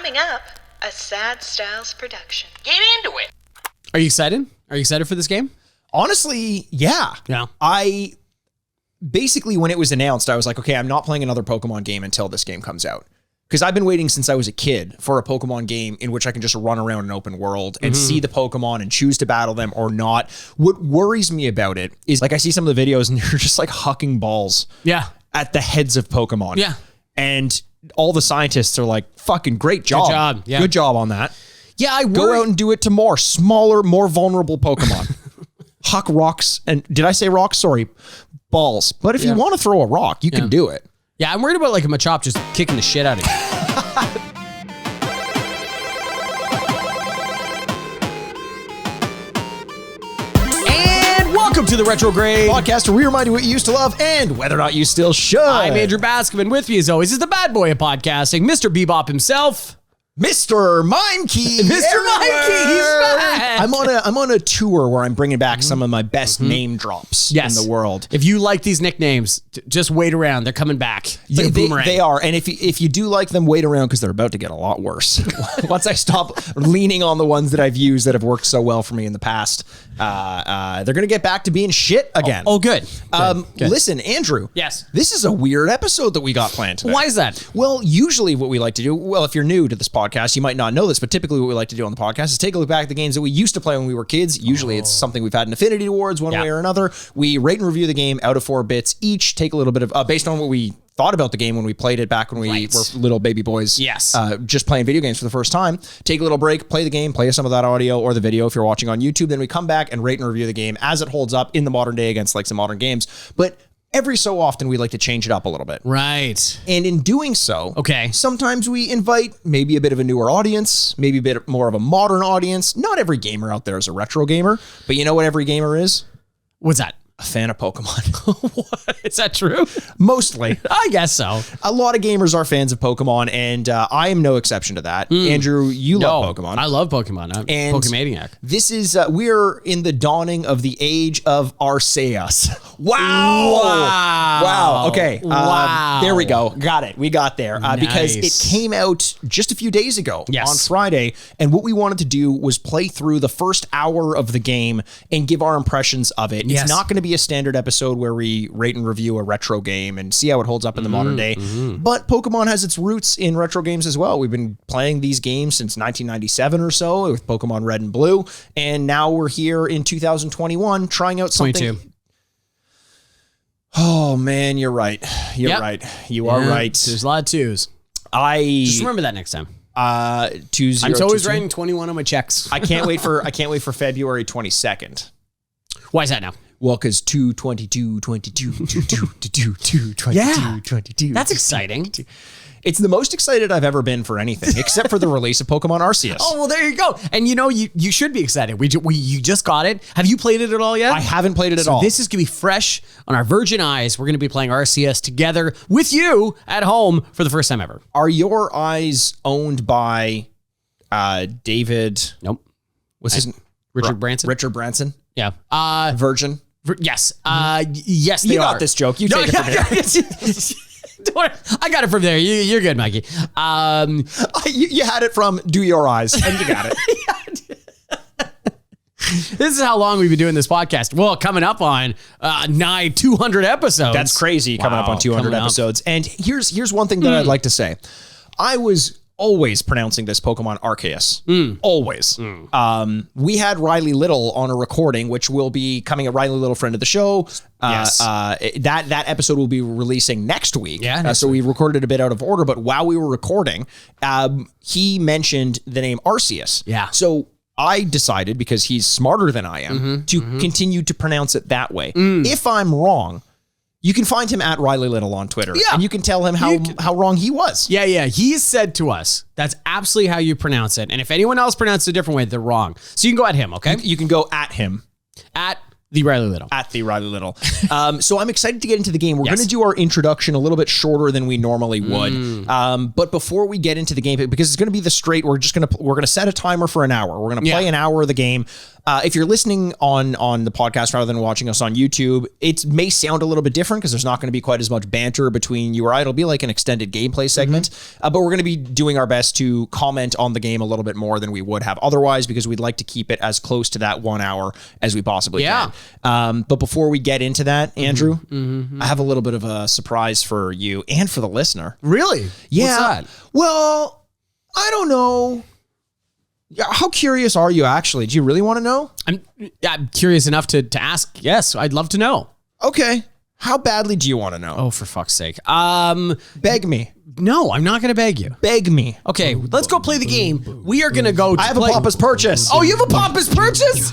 Coming up, a Sad Styles production. Get into it! Are you excited? Are you excited for this game? Honestly, yeah. Yeah. I basically, when it was announced, I was like, okay, I'm not playing another Pokemon game until this game comes out. Because I've been waiting since I was a kid for a Pokemon game in which I can just run around an open world and see the Pokemon and choose to battle them or not. What worries me about it is, like, I see some of the videos and they're just like hucking balls at the heads of Pokemon. Yeah. And all the scientists are like, fucking great job. Good job. Yeah. Good job on that. Yeah, I Go out and do it to more smaller, more vulnerable Pokemon. Huck rocks. And did I say rocks? Sorry, balls. But if you want to throw a rock, you can do it. Yeah, I'm worried about like a Machop just kicking the shit out of you. And welcome to the Retrograde Podcast where we remind you what you used to love and whether or not you still should. I'm Andrew Bascom, with me as always is the bad boy of podcasting, Mr. Bebop himself. Mr. Mimekey. Mr. Mimekey, he's back. I'm on a tour where I'm bringing back some of my best name drops in the world. If you like these nicknames, just wait around. They're coming back. It's like a boomerang. They are. And if you do like them, wait around because they're about to get a lot worse. Once I stop leaning on the ones that I've used that have worked so well for me in the past, they're going to get back to being shit again. Oh, good. Good. Listen, Andrew. Yes. This is a weird episode that we got planned today. Why is that? Well, usually what we like to do, well, if you're new to this podcast, you might not know this, but typically what we like to do on the podcast is take a look back at the games that we used to play when we were kids. Usually it's something we've had an affinity towards one way or another. We rate and review the game out of 4 bits each, take a little bit of, based on what we thought about the game when we played it back when we were little baby boys. Yes. Just playing video games for the first time. Take a little break, play the game, play some of that audio or the video if you're watching on YouTube. Then we come back and rate and review the game as it holds up in the modern day against like some modern games. But every so often, we like to change it up a little bit. Right. And in doing so, sometimes we invite maybe a bit of a newer audience, maybe a bit more of a modern audience. Not every gamer out there is a retro gamer, but you know what every gamer is? What's that? A fan of Pokemon. What? Is that true? Mostly. I guess so. A lot of gamers are fans of Pokemon, and I am no exception to that. Andrew, you love Pokemon. I love Pokemon. I'm and Pokemaniac. This is, we're in the dawning of the age of Arceus. Wow. Wow. Okay. Wow. There we go. Got it. We got there. Because it came out just a few days ago on Friday, and what we wanted to do was play through the first hour of the game and give our impressions of it. It's not going to be a standard episode where we rate and review a retro game and see how it holds up in the modern day. But Pokemon has its roots in retro games as well. We've been playing these games since 1997 or so with Pokemon Red and Blue. And now we're here in 2021 trying out something. 22. Oh man, you're right. You're right. You are right. There's a lot of twos. Just remember that next time. 20. I'm always writing 21 on my checks. I can't wait for February 22nd. Why is that now? Well, because 2/22, 22. That's exciting. It's the most excited I've ever been for anything, except for the release of Pokemon Arceus. Oh, well, there you go. And you know, you should be excited. You just got it. Have you played it at all yet? I haven't played it at all. This is going to be fresh on our virgin eyes. We're going to be playing Arceus together with you at home for the first time ever. Are your eyes owned by David? Nope. What's his name? Richard Branson? Richard Branson? Yeah. Virgin? Yes. Yes, they are. You got this joke. You take it from here. I got it from there. You're good, Mikey. You had it from Do Your Eyes, and you got it. This is how long we've been doing this podcast. Well, coming up on nigh 200 episodes. That's crazy, coming up on 200 episodes. And here's one thing that I'd like to say. I was always pronouncing this Pokemon Arceus. Always. We had Riley Little on a recording, which will be coming, a Riley Little friend of the show. That episode will be releasing next week. So we recorded it a bit out of order, but while we were recording, he mentioned the name Arceus. So I decided, because he's smarter than I am, to continue to pronounce it that way. If I'm wrong, you can find him at Riley Little on Twitter. And you can tell him how wrong he was. He said to us, that's absolutely how you pronounce it. And if anyone else pronounces it a different way, they're wrong. So you can go at him, okay? You can go at him. At the Riley Little. At the Riley Little. So I'm excited to get into the game. We're going to do our introduction a little bit shorter than we normally would. But before we get into the game, because it's going to be the straight, we're going to set a timer for an hour. We're going to play an hour of the game. If you're listening on the podcast rather than watching us on YouTube, it may sound a little bit different because there's not going to be quite as much banter between you or I. It'll be like an extended gameplay segment, but we're going to be doing our best to comment on the game a little bit more than we would have otherwise because we'd like to keep it as close to that 1 hour as we possibly can. But before we get into that, Andrew, I have a little bit of a surprise for you and for the listener. Really? Yeah. What's that? Well, I don't know. How curious are you actually? Do you really want to know? I'm curious enough to ask. Yes, I'd love to know. Okay. How badly do you want to know? Oh, for fuck's sake. Beg me. No, I'm not going to beg you. Beg me. Okay, let's go play the game. We are going to go. I have a Poppa's purchase. Oh, you have a Poppa's purchase?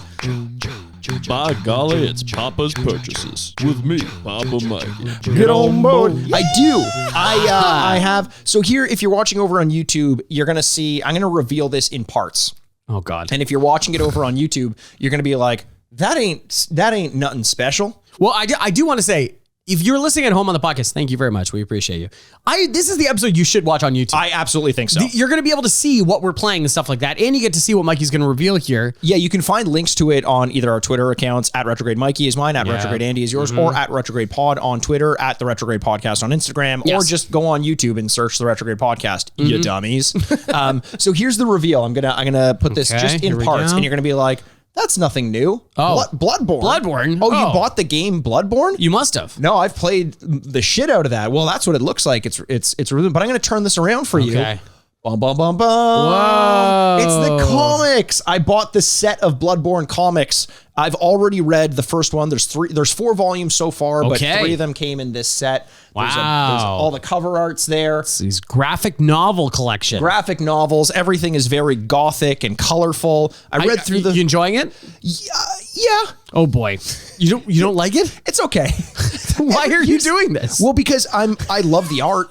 By golly, it's Poppa's Purchases with me, Poppa Mikey. Get on board. I do. I have. So here, if you're watching over on YouTube, you're going to see, I'm going to reveal this in parts. Oh, God. And if you're watching it over on YouTube, you're going to be like, that ain't nothing special. Well, I do want to say, if you're listening at home on the podcast, thank you very much. We appreciate you. This is the episode you should watch on YouTube. I absolutely think so. You're going to be able to see what we're playing and stuff like that. And you get to see what Mikey's going to reveal here. Yeah, you can find links to it on either our Twitter accounts, at Retrograde Mikey is mine, at Retrograde Andy is yours, or at Retrograde Pod on Twitter, at the Retrograde Podcast on Instagram, or just go on YouTube and search the Retrograde Podcast, you dummies. So here's the reveal. I'm gonna put this just in parts, and you're gonna be like, that's nothing new. Oh. Bloodborne. Bloodborne? Oh, you bought the game Bloodborne? You must have. No, I've played the shit out of that. Well, that's what it looks like. It's really, but I'm going to turn this around for you. Okay. Bum, bum, bum, bum. Whoa. It's the comics. I bought the set of Bloodborne comics. I've already read the first one. There's 4 volumes so far, but 3 of them came in this set. There's all the cover arts there. It's these graphic novel collection. Graphic novels. Everything is very gothic and colorful. I read through the. You enjoying it? Yeah. Oh boy. You don't like it? It's okay. Why are you doing this? Well, because I love the art.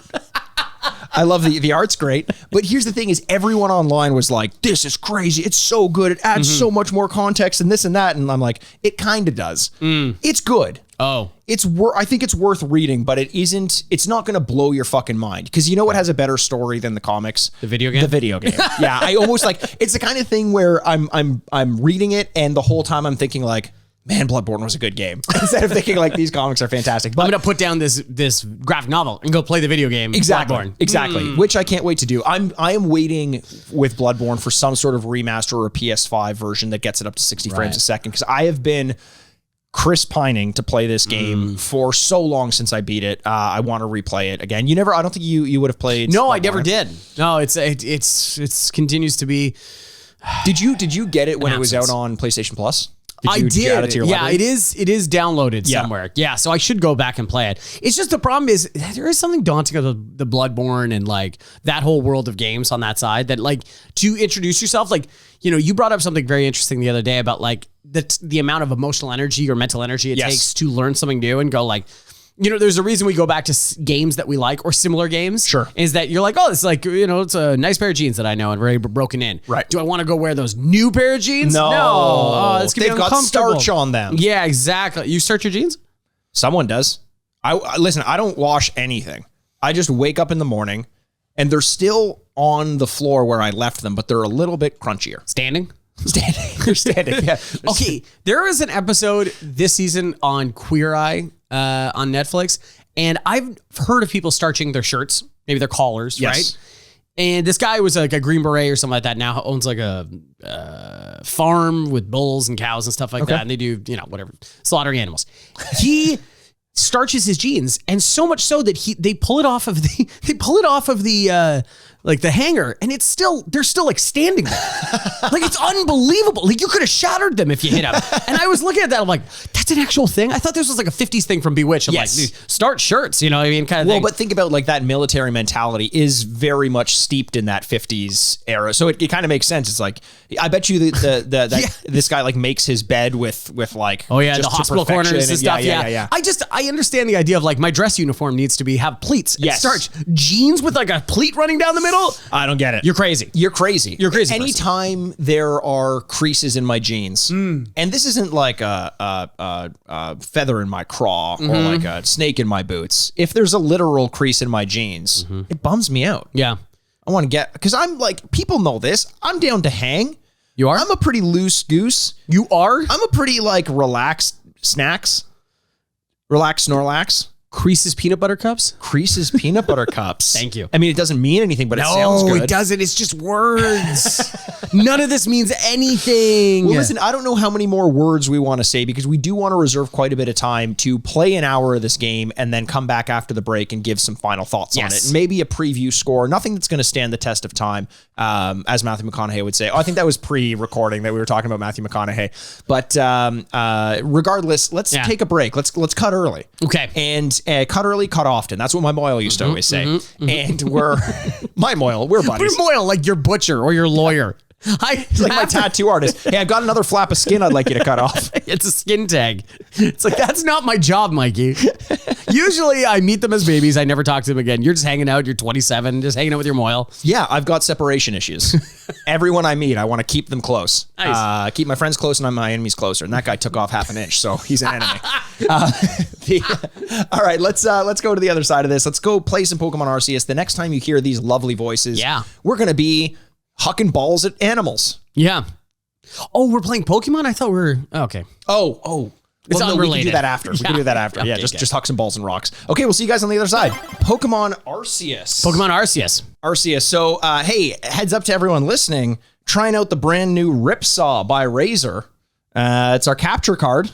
I love the art's great. But here's the thing is everyone online was like, this is crazy. It's so good. It adds so much more context and this and that. And I'm like, it kind of does. It's good. Oh. I think it's worth reading, but it's not going to blow your fucking mind. Because you know what has a better story than the comics? The video game? The video game. Yeah. I almost it's the kind of thing where I'm reading it and the whole time I'm thinking like, man, Bloodborne was a good game. Instead of thinking like these comics are fantastic. But I'm going to put down this graphic novel and go play the video game. Exactly. Bloodborne. Exactly. Which I can't wait to do. I am waiting with Bloodborne for some sort of remaster or a PS5 version that gets it up to 60 frames a second. Because I have been pining to play this game for so long since I beat it. I want to replay it again. I don't think you would have played. No, Bloodborne. I never did. No, it's continues to be. Did you get it when it was out on PlayStation Plus? Did you add it to your library? It is downloaded somewhere. Yeah, so I should go back and play it. It's just the problem is there is something daunting of the Bloodborne and like that whole world of games on that side that like to introduce yourself, like, you brought up something very interesting the other day about like the amount of emotional energy or mental energy it takes to learn something new and go like, there's a reason we go back to games that we like or similar games. Sure. Is that you're like, oh, it's like, it's a nice pair of jeans that I know and very broken in. Right. Do I want to go wear those new pair of jeans? No. Oh, it's going to be They've got starch on them. Yeah, exactly. You start your jeans? Someone does. Listen, I don't wash anything. I just wake up in the morning and they're still on the floor where I left them, but they're a little bit crunchier. Standing? They're standing. Yeah. Okay. There is an episode this season on Queer Eye on Netflix, and I've heard of people starching their shirts, maybe their collars, right? And this guy was like a Green Beret or something like that. Now owns like a farm with bulls and cows and stuff like that. And they do, whatever, slaughtering animals. He starches his jeans, and so much so that they pull it off of the like the hanger, and they're still like standing there. Like it's unbelievable. Like you could have shattered them if you hit them. And I was looking at that, I'm like, that's an actual thing? I thought this was like a 50s thing from Bewitched. I'm like, dude, start shirts, kind of thing. Well, but think about like that military mentality is very much steeped in that 50s era. So it kind of makes sense. It's like, I bet you this guy like makes his bed with like, the hospital corners and stuff. Yeah. I understand the idea of like my dress uniform needs to have pleats. Yes. Starch. Jeans with like a pleat running down the middle. I don't get it. You're crazy. You're crazy. Anytime there are creases in my jeans, and this isn't like a feather in my craw or like a snake in my boots. If there's a literal crease in my jeans, it bums me out. Yeah. I want to because I'm like, people know this. I'm down to hang. You are? I'm a pretty loose goose. You are? I'm a pretty like relaxed snacks. Relax, Snorlax. Creases peanut butter cups? Creases peanut butter cups. Thank you. I mean, it doesn't mean anything, but it sounds good. No, it doesn't. It's just words. None of this means anything. Well, listen, I don't know how many more words we want to say because we do want to reserve quite a bit of time to play an hour of this game and then come back after the break and give some final thoughts on it. Maybe a preview score, nothing that's going to stand the test of time, as Matthew McConaughey would say. Oh, I think that was pre-recording that we were talking about Matthew McConaughey. But regardless, let's take a break. Let's cut early. Okay. And cut early, cut often. That's what my Moyle used to always say. And we're my Moyle, we're buddies. We're Moyle, like your butcher or your lawyer. It's like my tattoo artist. Hey, I've got another flap of skin I'd like you to cut off. It's a skin tag. It's like, that's not my job, Mikey. Usually I meet them as babies. I never talk to them again. You're just hanging out. You're 27, just hanging out with your Moyle. Yeah, I've got separation issues. Everyone I meet, I want to keep them close. Nice. Keep my friends close and my enemies closer. And that guy took off half an inch, so he's an enemy. All right, let's go to the other side of this. Let's go play some Pokemon Arceus. The next time you hear these lovely voices, we're going to be hucking balls at animals. Yeah. Oh, we're playing Pokemon? I thought we were... Okay. Oh. It's unrelated. We can do that after. We can do that after. Okay, just huck some balls and rocks. Okay, we'll see you guys on the other side. Pokemon Arceus. Pokemon Arceus. Arceus. So, hey, heads up to everyone listening. Trying out the brand new Ripsaw by Razer. It's our capture card.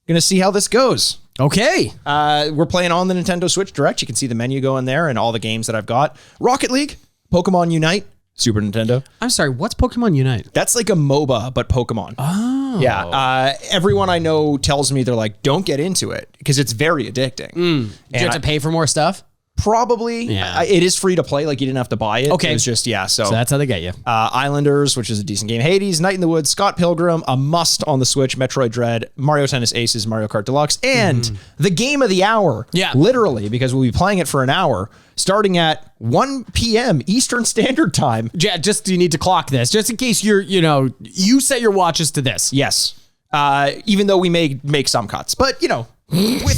Gonna see how this goes. Okay. We're playing on the Nintendo Switch Direct. You can see the menu going there and all the games that I've got. Rocket League, Pokemon Unite, Super Nintendo. I'm sorry, what's Pokemon Unite? That's like a MOBA, but Pokemon. Oh. Yeah. Everyone I know tells me they're like, don't get into it because it's very addicting. Do you have to pay for more stuff? Probably. Yeah. It is free to play. Like you didn't have to buy it. Okay. It was just, So that's how they get you. Islanders, which is a decent game. Hades, Night in the Woods, Scott Pilgrim, a must on the Switch, Metroid Dread, Mario Tennis Aces, Mario Kart Deluxe, and the game of the hour. Yeah. Literally, because we'll be playing it for an hour, starting at 1 p.m. Eastern Standard Time. Yeah, just you need to clock this, just in case you set your watches to this. Yes. Even though we may make some cuts, but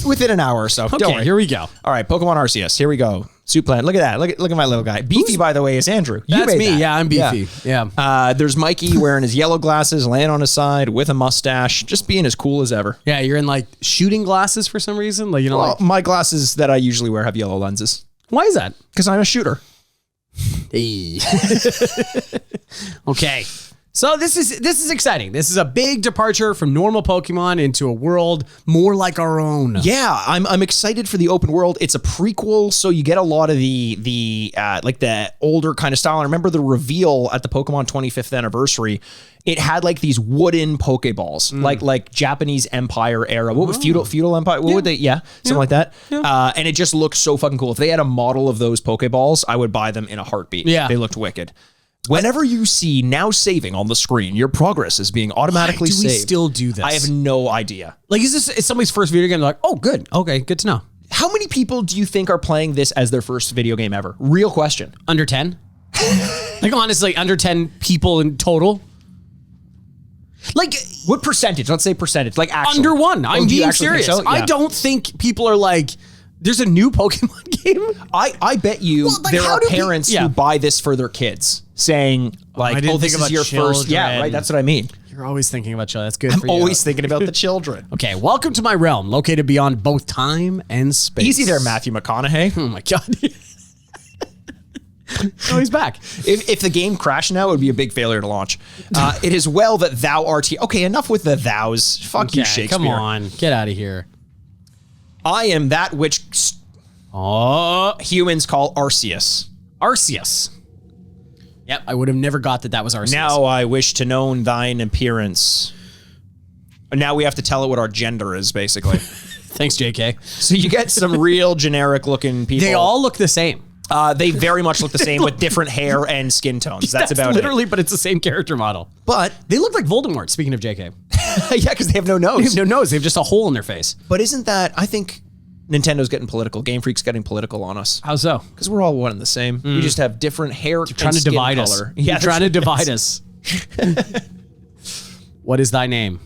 within an hour or so. Okay, Don't worry. here we go. All right, Pokemon Arceus. Here we go. Soup Plant. Look at that. Look at my little guy. Beefy, by the way, is Andrew. That's me. That. Yeah, I'm Beefy. Yeah. There's Mikey wearing his yellow glasses, laying on his side with a mustache, just being as cool as ever. Yeah, you're in like shooting glasses for some reason. Like like my glasses that I usually wear have yellow lenses. Why is that? Because I'm a shooter. Hey. Okay. So this is exciting. This is a big departure from normal Pokemon into a world more like our own. Yeah, I'm excited for the open world. It's a prequel, so you get a lot of the like the older kind of style. I remember the reveal at the Pokemon 25th anniversary. It had like these wooden Pokeballs, like Japanese Empire era. What was feudal Empire? What would they? Yeah, something like that. Yeah. And it just looked so fucking cool. If they had a model of those Pokeballs, I would buy them in a heartbeat. Yeah, they looked wicked. Whenever you see now saving on the screen, your progress is being automatically saved. Do we still do this? I have no idea. Like, is somebody's first video game? They're like, oh, good. Okay, good to know. How many people do you think are playing this as their first video game ever? Real question. Under 10? Like, honestly, under 10 people in total? Like, what percentage? Let's say percentage. Like, actually. Under 1. I'm being serious. So? Yeah. I don't think people are like, there's a new Pokemon game? I bet you there are parents who buy this for their kids, saying like, "Oh, this is your first." Yeah, right. That's what I mean. You're always thinking about children. That's good for you. I'm always thinking about the children. Okay, welcome to my realm, located beyond both time and space. Easy there, Matthew McConaughey. Oh my god. Oh, he's back. If the game crashed now, it would be a big failure to launch. It is well that thou art here. Okay, enough with the thous. Fuck you, Shakespeare. Come on, get out of here. I am that which humans call Arceus. Arceus. Yep, I would have never got that was Arceus. Now I wish to know thine appearance. Now we have to tell it what our gender is, basically. Thanks, JK. So you get some real generic looking people. They all look the same. They very much look the same with different hair and skin tones. That's about literally, but it's the same character model. But they look like Voldemort, speaking of JK. Yeah, because they have no nose. They have no nose. They have just a hole in their face. But isn't that, I think Nintendo's getting political. Game Freak's getting political on us. How so? Because we're all one and the same. We just have different hair and skin divide color. Us. Yeah, you're trying to divide us. What is thy name?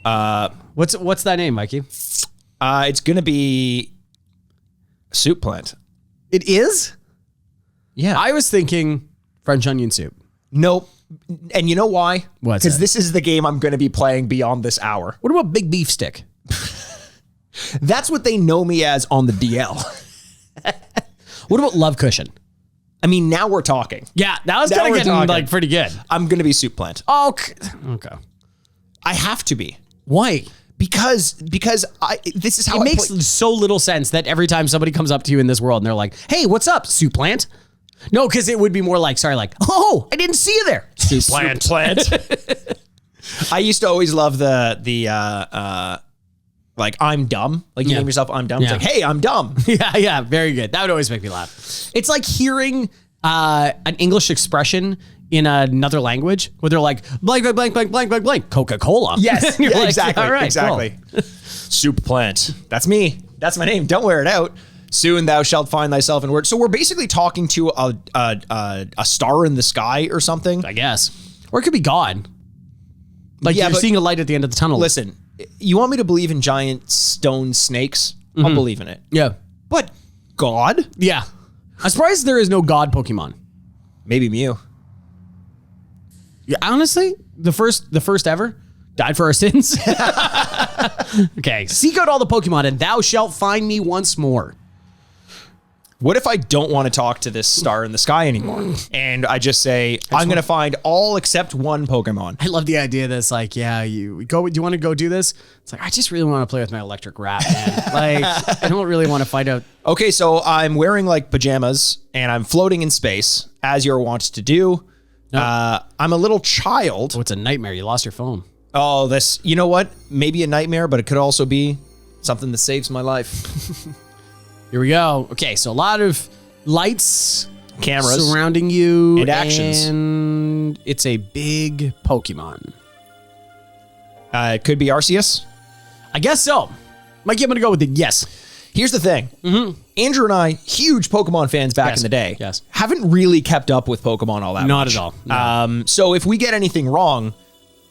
What's thy name, Mikey? It's going to be Soup Plant. It is? Yeah. I was thinking French onion soup. Nope. And you know why? What's Because that? this is the game I'm going to be playing beyond this hour. What about Big Beef Stick? That's what they know me as on the DL. What about Love Cushion? I mean, now we're talking. Yeah, that was Now kind of we're getting talking. like pretty good. I'm going to be Soup Plant. Oh, okay. I have to be. Why? Because this is how It I makes play. so little sense that every time somebody comes up to you in this world and they're like, "Hey, what's up, Soup Plant?" No, because it would be more like, "Oh, I didn't see you there, Soup Plant." I used to always love the like I'm dumb. Like you Yeah. name yourself I'm dumb. Yeah. It's like, hey, I'm dumb. Yeah, very good. That would always make me laugh. It's like hearing an English expression in another language where they're like blank, blank, blank, blank, blank, blank, blank, Coca-Cola. Yes, And you're yeah, like, exactly, all right, exactly. cool. Soup Plant. That's me. That's my name. Don't wear it out. Soon thou shalt find thyself in word. So we're basically talking to a star in the sky or something. I guess, or it could be God. Like Yeah, you're but- seeing a light at the end of the tunnel. Listen, you want me to believe in giant stone snakes? I'll believe in it. Yeah, But God? yeah. I'm surprised there is no God Pokemon. Maybe Mew. Yeah, honestly, the first ever died for our sins. Okay, seek out all the Pokemon, and thou shalt find me once more. What if I don't want to talk to this star in the sky anymore? And I just say, I'm going to find all except one Pokemon. I love the idea that it's like, yeah, you go. Do you want to go do this? It's like I just really want to play with my electric rat, man. Like I don't really want to find out. Okay, so I'm wearing like pajamas and I'm floating in space, as you're wont to do. I'm a little child. Oh, it's a nightmare. You lost your phone. Oh, this, you know what? Maybe a nightmare, but it could also be something that saves my life. Here we go. Okay, so a lot of lights, Cameras. surrounding you, And actions. and it's a big Pokemon. It could be Arceus. I guess so. Mikey, I'm gonna go with the yes. Here's the thing. Andrew and I, huge Pokemon fans back Yes. in the day, Yes. haven't really kept up with Pokemon all that Not much. at all. No. So if we get anything wrong,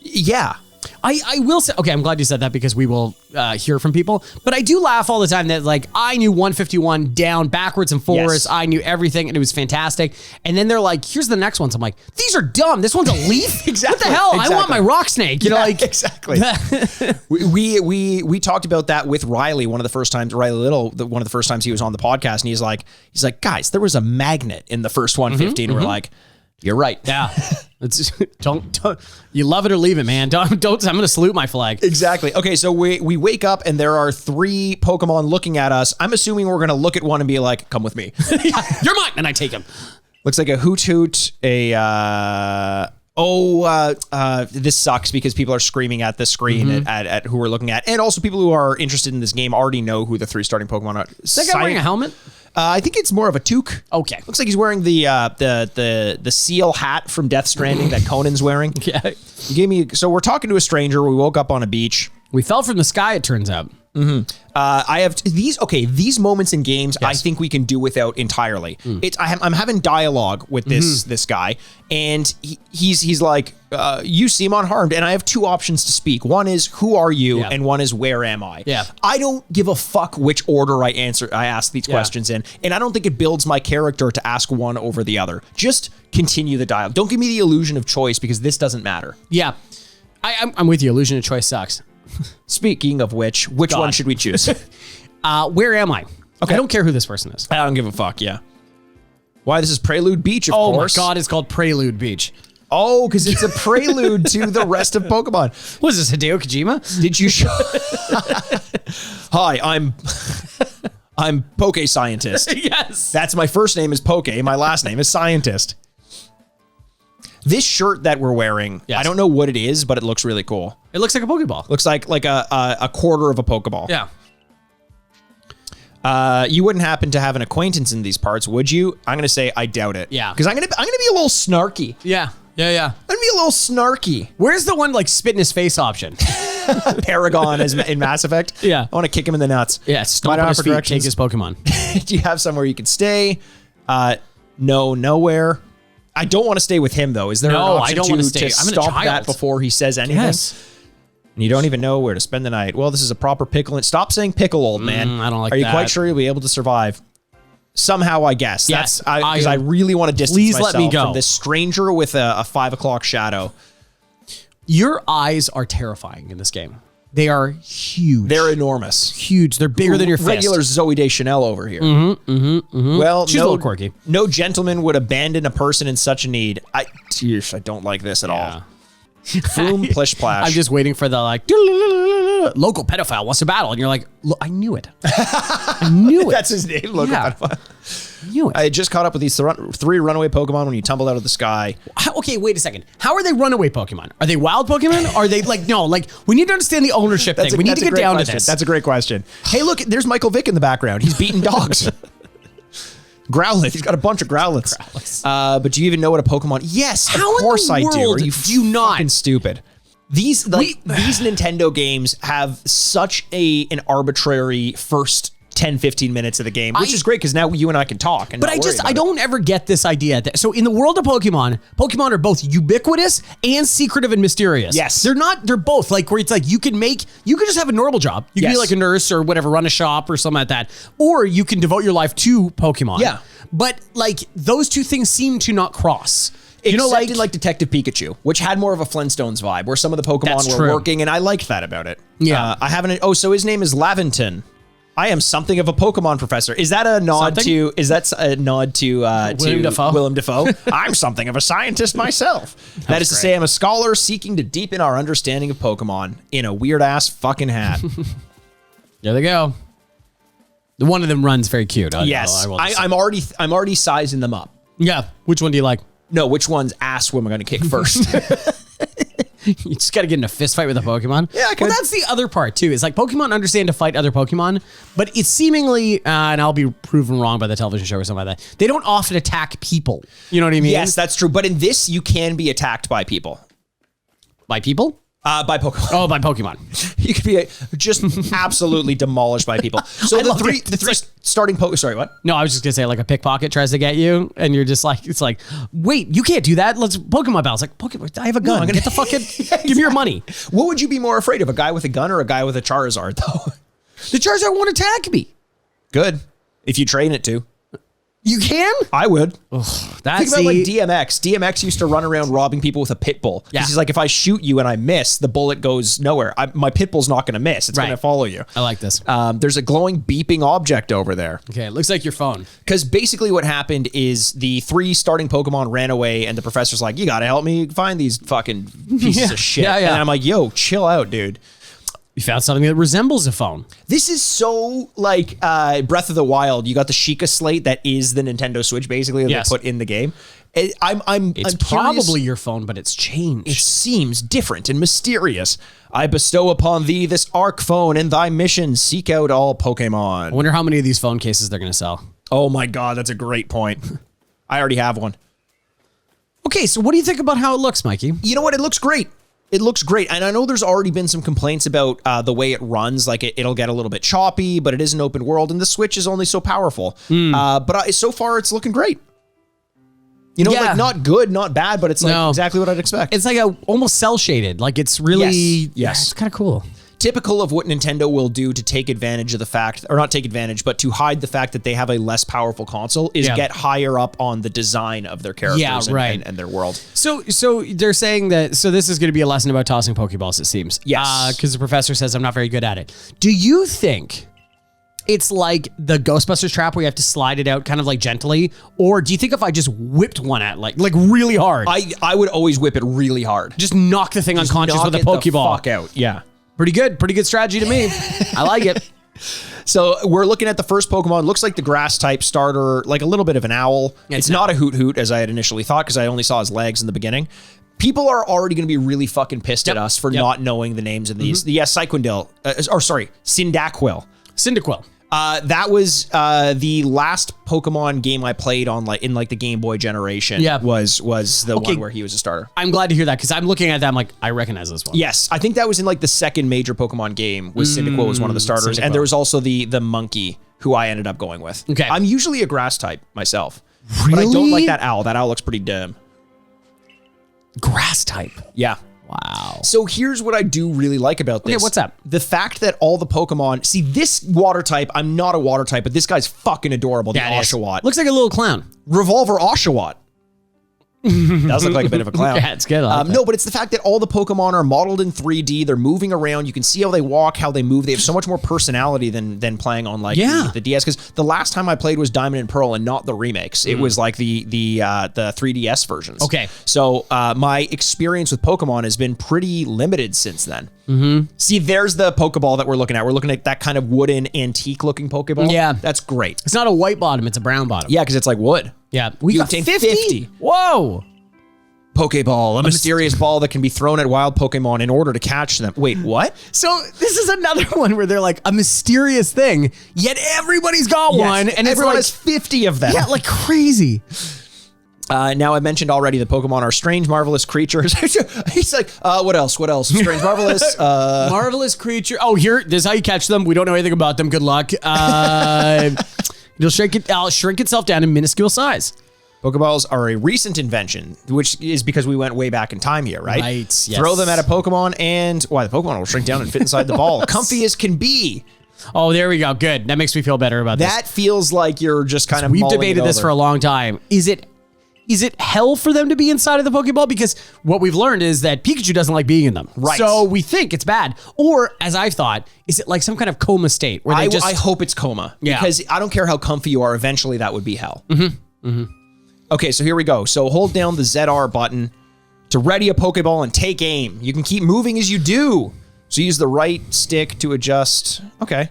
yeah. I will say, okay, I'm glad you said that because we will hear from people. But I do laugh all the time that like I knew 151 down, backwards and forwards. Yes. I knew everything and it was fantastic. And then they're like, here's the next ones. I'm like, these are dumb. This one's a leaf? Exactly, What the hell? I want exactly. my rock snake. You know, Yeah, like exactly. we talked about that with Riley one of the first times. Riley Little, one of the first times he was on the podcast, and he's like, guys, there was a magnet in the first 150, and we're like, you're right. yeah. It's don't you love it or leave it, man. Don't I'm gonna salute my flag. Exactly. Okay, so we wake up and there are 3 Pokemon looking at us. I'm assuming we're gonna look at one and be like, "Come with me." You're mine, and I take him. Looks like a Hoot Hoot. This sucks because people are screaming at the screen at who we're looking at, and also people who are interested in this game already know who the 3 starting Pokemon are. Is that guy wearing a helmet? I think it's more of a toque. Okay. Looks like he's wearing the seal hat from Death Stranding that Conan's wearing. Yeah. You gave me. So we're talking to a stranger. We woke up on a beach. We fell from the sky, it turns out. I have these moments in games. I think we can do without entirely. I'm having dialogue with this guy, and he's like, "You seem unharmed," and I have 2 options to speak. One is, "Who are you?" Yeah. and one is, "Where am I?" Yeah. I don't give a fuck which order I ask these questions in, and I don't think it builds my character to ask one over the other. Just continue the dialogue. Don't give me the illusion of choice because this doesn't matter. Yeah. I'm with you. Illusion of choice sucks. Speaking of which one should we choose? Where am I? Okay. I don't care who this person is. I don't give a fuck. Yeah. Why, this is Prelude Beach, of Oh course. my God, it's called Prelude Beach. Oh, because it's a prelude to the rest of Pokemon. What is this, Hideo Kojima? Did you show? Hi, I'm Poke Scientist. Yes. That's my first name is Poke. My last name is Scientist. This shirt that we're wearing, Yes. I don't know what it is, but it looks really cool. It looks like a Pokeball. Looks like a quarter of a Pokeball. Yeah. You wouldn't happen to have an acquaintance in these parts, would you? I'm gonna say I doubt it. Yeah. Because I'm gonna be a little snarky. Yeah. Yeah. I'm gonna be a little snarky. Where's the one like spit in his face option? Paragon is in Mass Effect. Yeah. I want to kick him in the nuts. Yeah. Stomp Might on his offer feet, directions. take his Pokemon. Do you have somewhere you can stay? No, nowhere. I don't want to stay with him though. Is there No, an I option don't to, wanna stay. to I'm a stop child. that before he says anything? Yes. And you don't even know where to spend the night. Well, this is a proper pickle. Stop saying pickle, old man. I don't like Are you that. quite sure you'll be able to survive? Somehow, I guess. Yes, That's because I really want to distance please myself let me go. from this stranger with a 5 o'clock shadow. Your eyes are terrifying in this game. They are huge. They're enormous. Huge. They're bigger than your fist. Regular Zoe Deschanel over here. Well, She's a little quirky. No gentleman would abandon a person in such a need. I don't like this at all. Floom, plish, plash. I'm just waiting for the like local pedophile wants to battle, and you're like, look, I knew it. I knew it. That's his name. Local pedophile. I knew it. I had just caught up with these 3 runaway Pokemon when you tumbled out of the sky. Okay, wait a second. How are they runaway Pokemon? Are they wild Pokemon? Are they like, no, like we need to understand the ownership thing. We need to get down to this. That's a great question. Hey, look, there's Michael Vick in the background. He's beating dogs. Growlithe. He's got a bunch of Growlithes. But do you even know what a Pokemon? Yes, of course I do. Are you fucking stupid? These Nintendo games have such an arbitrary first 10, 15 minutes of the game, which is great because now you and I can talk. And but I don't ever get this idea. So in the world of Pokemon are both ubiquitous and secretive and mysterious. Yes. They're both like where it's like you can just have a normal job. You can be like a nurse or whatever, run a shop or something like that. Or you can devote your life to Pokemon. Yeah. But like those two things seem to not cross. You know, like Detective Pikachu, which had more of a Flintstones vibe, where some of the Pokemon were working, and I liked that about it. Yeah. I haven't. Oh, so his name is Laventon. I am something of a Pokemon professor. Is that a nod to? Is that a nod to Willem Dafoe? Willem Dafoe? I'm something of a scientist myself. That is to say, I'm a scholar seeking to deepen our understanding of Pokemon in a weird ass fucking hat. There they go. The one of them runs very cute. Yes, I'm already sizing them up. Yeah. Which one do you like? No, which one's ass am I going to kick first? You just got to get in a fist fight with a Pokemon. Yeah, well, that's the other part too. Is like Pokemon understand to fight other Pokemon, but it's seemingly, and I'll be proven wrong by the television show or something like that. They don't often attack people. You know what I mean? Yes, that's true. But in this, you can be attacked by people. By people? By Pokemon. Oh, by Pokemon. You could be just absolutely demolished by people. So the three starting Pokemon. Sorry, what? No, I was just gonna say like a pickpocket tries to get you, and you're just like, it's like, wait, you can't do that. Let's Pokemon battle. It's like Pokemon. I have a gun. I'm gonna get the fucking. Exactly. Give me your money. What would you be more afraid of, a guy with a gun or a guy with a Charizard? Though the Charizard won't attack me. Good, if you train it to. You can? I would. Think That's about like DMX. DMX used to run around robbing people with a pit bull. Yeah. He's like, if I shoot you and I miss, the bullet goes nowhere. My pit bull's not going to miss. It's going to follow you. I like this. There's a glowing beeping object over there. Okay, it looks like your phone. Because basically what happened is the 3 starting Pokemon ran away and the professor's like, you got to help me find these fucking pieces of shit. Yeah. And I'm like, yo, chill out, dude. You found something that resembles a phone. This is so like Breath of the Wild. You got the Sheikah slate that is the Nintendo Switch, basically, that they put in the game. I'm probably your phone, but it's changed. It seems different and mysterious. I bestow upon thee this Arc phone and thy mission. Seek out all Pokemon. I wonder how many of these phone cases they're going to sell. Oh my God, that's a great point. I already have one. Okay, so what do you think about how it looks, Mikey? You know what? It looks great. It looks great. And I know there's already been some complaints about the way it runs. Like it'll get a little bit choppy, but it is an open world and the Switch is only so powerful. But so far it's looking great. You know, like not good, not bad, but it's like exactly what I'd expect. It's like almost cell shaded. Like it's really, it's kind of cool. Typical of what Nintendo will do to take advantage of the fact, or not take advantage, but to hide the fact that they have a less powerful console is get higher up on the design of their characters and their world. So they're saying that, so this is going to be a lesson about tossing Pokeballs, it seems. Yes. Because the professor says I'm not very good at it. Do you think it's like the Ghostbusters trap where you have to slide it out kind of like gently? Or do you think if I just whipped one at like really hard? I would always whip it really hard. Just knock the thing unconscious with a Pokeball. Fuck out. Yeah. Pretty good strategy to me. I like it. So we're looking at the first Pokemon. Looks like the grass type starter, like a little bit of an owl. It's not a Hoot as I had initially thought because I only saw his legs in the beginning. People are already going to be really fucking pissed at us for not knowing the names of these. Yes, Cyndaquil. Cyndaquil. That was the last Pokemon game I played on in the Game Boy generation. Yeah. was the one where he was a starter. I'm glad to hear that because I'm looking at that. I'm like, I recognize this one. Yes, I think that was in the second major Pokemon game. Was Cyndaquil was one of the starters, and there was also the monkey who I ended up going with. Okay, I'm usually a grass type myself, but I don't like that owl. That owl looks pretty dumb. Grass type. Yeah. Wow. So here's what I do really like about this. Okay, what's up? The fact that all the Pokemon, see this water type, I'm not a water type, but this guy's fucking adorable, the Oshawott. Looks like a little clown. Revolver Oshawott. Does look like a bit of a clown. Yeah, it's good. I like No, but it's the fact that all the Pokemon are modeled in 3D. They're moving around. You can see how they walk, how they move. They have so much more personality than playing on like the DS. Because the last time I played was Diamond and Pearl and not the remakes. It was like the 3DS versions. Okay. So my experience with Pokemon has been pretty limited since then. See, there's the Pokeball that we're looking at. We're looking at that kind of wooden, antique-looking Pokeball. Yeah. That's great. It's not a white bottom, it's a brown bottom. Yeah, because it's like wood. Yeah. We You got obtain 50. Whoa. Pokeball, a mysterious ball that can be thrown at wild Pokemon in order to catch them. Wait, what? So this is another one where they're like a mysterious thing, yet everybody's got one. And everyone it's has 50 of them. like, yeah, like crazy. Now I mentioned already the Pokemon are strange, marvelous creatures. He's like, what else? What else? Strange, marvelous. Marvelous creature. Oh, this is how you catch them. We don't know anything about them. Good luck. It'll shrink itself down in minuscule size. Pokeballs are a recent invention, which is because we went way back in time here, right? Right, yes. Throw them at a Pokemon and the Pokemon will shrink down and fit inside the ball. Comfy as can be. Oh, there we go. Good. That makes me feel better about this. That feels like you're just kind of We've mulling debated it this over. for a long time. Is it hell for them to be inside of the Pokeball? Because what we've learned is that Pikachu doesn't like being in them. Right. So we think it's bad. Or, as I've thought, is it like some kind of coma state where they I hope it's coma. Yeah. Because I don't care how comfy you are, eventually that would be hell. Okay, so here we go. So hold down the ZR button to ready a Pokeball and take aim. You can keep moving as you do. So use the right stick to adjust. Okay.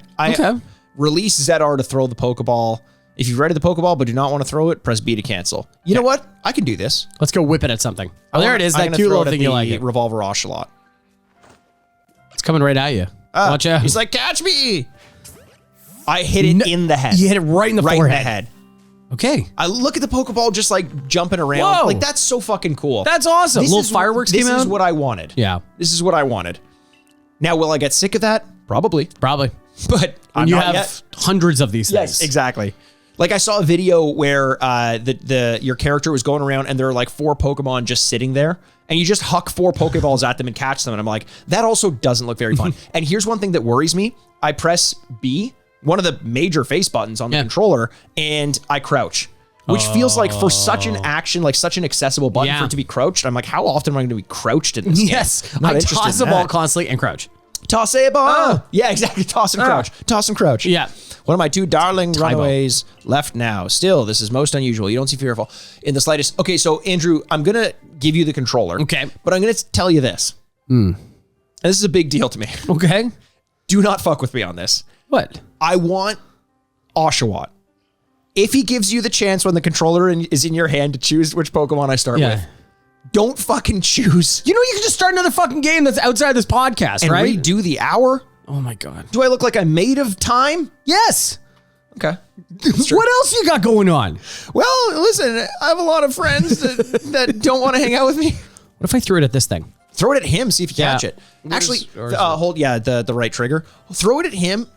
Release ZR to throw the Pokeball. If you've ready the Pokeball but do not want to throw it, press B to cancel. You know what? I can do this. Let's go whip it at something. Oh, there it is. I'm That gonna cute throw little it at thing you the like. Revolver Oshawott. It's coming right at you. Watch out. He's like, catch me. I hit it in the head. You hit it right in the forehead. In the head. Okay. I look at the Pokeball just like jumping around. Whoa. Like, that's so fucking cool. That's awesome. Little fireworks came out. This is what I wanted. Yeah. This is what I wanted. Now, will I get sick of that? Probably. Probably. But When you have hundreds of these things. Yes, exactly. Like I saw a video where your character was going around and there are like 4 Pokemon just sitting there and you just huck 4 Pokeballs at them and catch them. And I'm like, that also doesn't look very fun. And here's one thing that worries me. I press B, one of the major face buttons on the controller, and I crouch. Which feels like for such an action, like such an accessible button for it to be crouched. I'm like, how often am I going to be crouched in this game? Yes. Not I interested toss in the ball that. constantly and crouch. Toss a ball. Yeah, exactly. Toss and crouch. Toss and crouch. Yeah. One of my 2 darling runaways left now. Still, this is most unusual. You don't seem fearful in the slightest. Okay, so Andrew, I'm going to give you the controller. Okay. But I'm going to tell you this. And this is a big deal to me. Okay. Do not fuck with me on this. What? I want Oshawott. If he gives you the chance when the controller is in your hand to choose which Pokemon I start with, don't fucking choose. You know, you can just start another fucking game that's outside this podcast, And right? redo the hour? Oh my God. Do I look like I'm made of time? Yes. Okay. What else you got going on? Well, listen, I have a lot of friends that don't want to hang out with me. What if I threw it at this thing? Throw it at him, see if you catch Yeah. it. Actually, hold, the right trigger. Throw it at him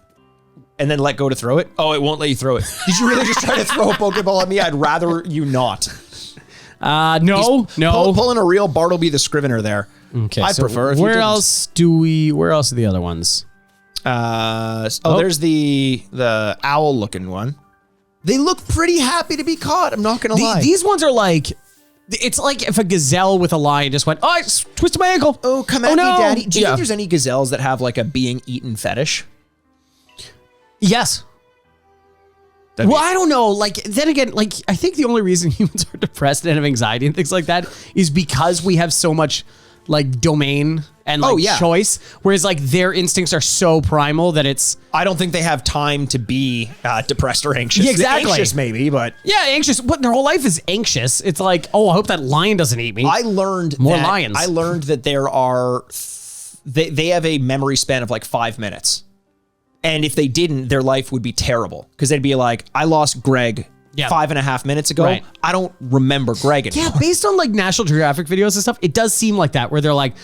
and then let go to throw it. Oh, it won't let you throw it. Did you really just try to throw a Pokeball at me? I'd rather you not. No. Pulling a real Bartleby the Scrivener there. Okay. I prefer if you where didn't. where else are the other ones? There's the owl looking one. They look pretty happy to be caught. I'm not going to lie. These ones are like, it's like if a gazelle with a lion just went, oh, I twisted my ankle. Oh, come at me, no. daddy. Do you think there's any gazelles that have like a being eaten fetish? Yes. Well, I don't know. Like, then again, like, I think the only reason humans are depressed and have anxiety and things like that is because we have so much, like, domain and, like, choice. Whereas, like, their instincts are so primal that it's... I don't think they have time to be depressed or anxious. Yeah, exactly. Anxious, maybe, but... Yeah, anxious. But their whole life is anxious. It's like, oh, I hope that lion doesn't eat me. I learned More that, lions. I learned that there are... They have a memory span of, like, 5 minutes. And if they didn't, their life would be terrible. Because they'd be like, I lost Greg 5.5 minutes ago. Right. I don't remember Greg anymore. Yeah, based on like National Geographic videos and stuff, it does seem like that, where they're like,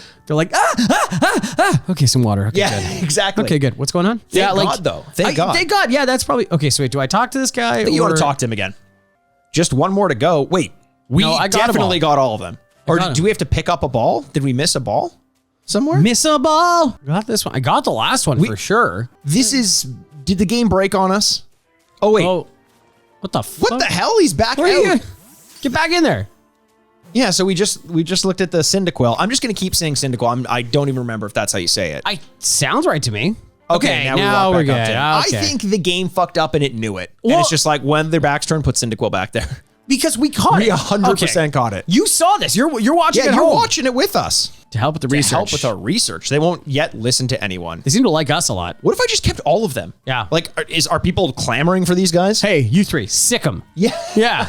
okay, some water. Okay, Yeah, good. exactly. Okay, good. What's going on? Thank God, though. Thank God. Thank God. Yeah, that's probably okay. So wait, do I talk to this guy? You want to talk to him again? Just one more to go. Wait, we No, I got definitely got all of them. Or got do we have to pick up a ball? Did we miss a ball? somewhere? Miss a ball. Got this one. I got the last one for sure. Did the game break on us? Oh, wait. Oh, what the fuck? What the hell? He's back Where are out. you? Get back in there. Yeah, so we just looked at the Cyndaquil. I'm just going to keep saying Cyndaquil. I don't even remember if that's how you say it. Sounds right to me. Okay, now we we're walk back up good. to it. Okay. I think the game fucked up and it knew it. And Well- it's just like, when their back's turned, put Cyndaquil back there. Because we caught We it. 100% caught it. You saw this. You're watching Yeah, at you're home. watching it with us. To help with the research. To help with our research. They won't yet listen to anyone. They seem to like us a lot. What if I just kept all of them? Yeah. Like, are people clamoring for these guys? Hey, you three, sick them. Yeah. Yeah.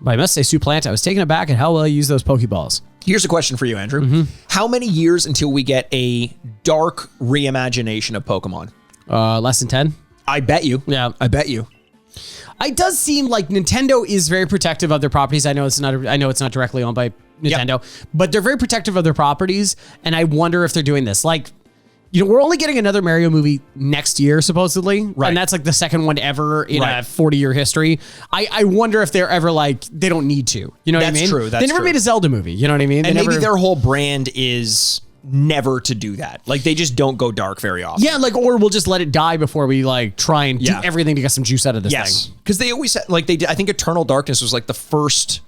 But I must say, Suplant, I was taken aback at how well you use those Pokeballs. Here's a question for you, Andrew. Mm-hmm. How many years until we get a dark reimagination of Pokemon? Less than 10? I bet you. Yeah. I bet you. It does seem like Nintendo is very protective of their properties. I know it's not directly owned by Nintendo, but they're very protective of their properties. And I wonder if they're doing this. Like, we're only getting another Mario movie next year, supposedly. Right. And that's like the second one ever in a 40-year history. I wonder if they're ever like, they don't need to. You know what I mean? That's true. They never made a Zelda movie. You know what I mean? And maybe their whole brand is never to do that. Like, they just don't go dark very often. Yeah, like, or we'll just let it die before we like try and do everything to get some juice out of this thing. Because they always like they did. I think Eternal Darkness was like the first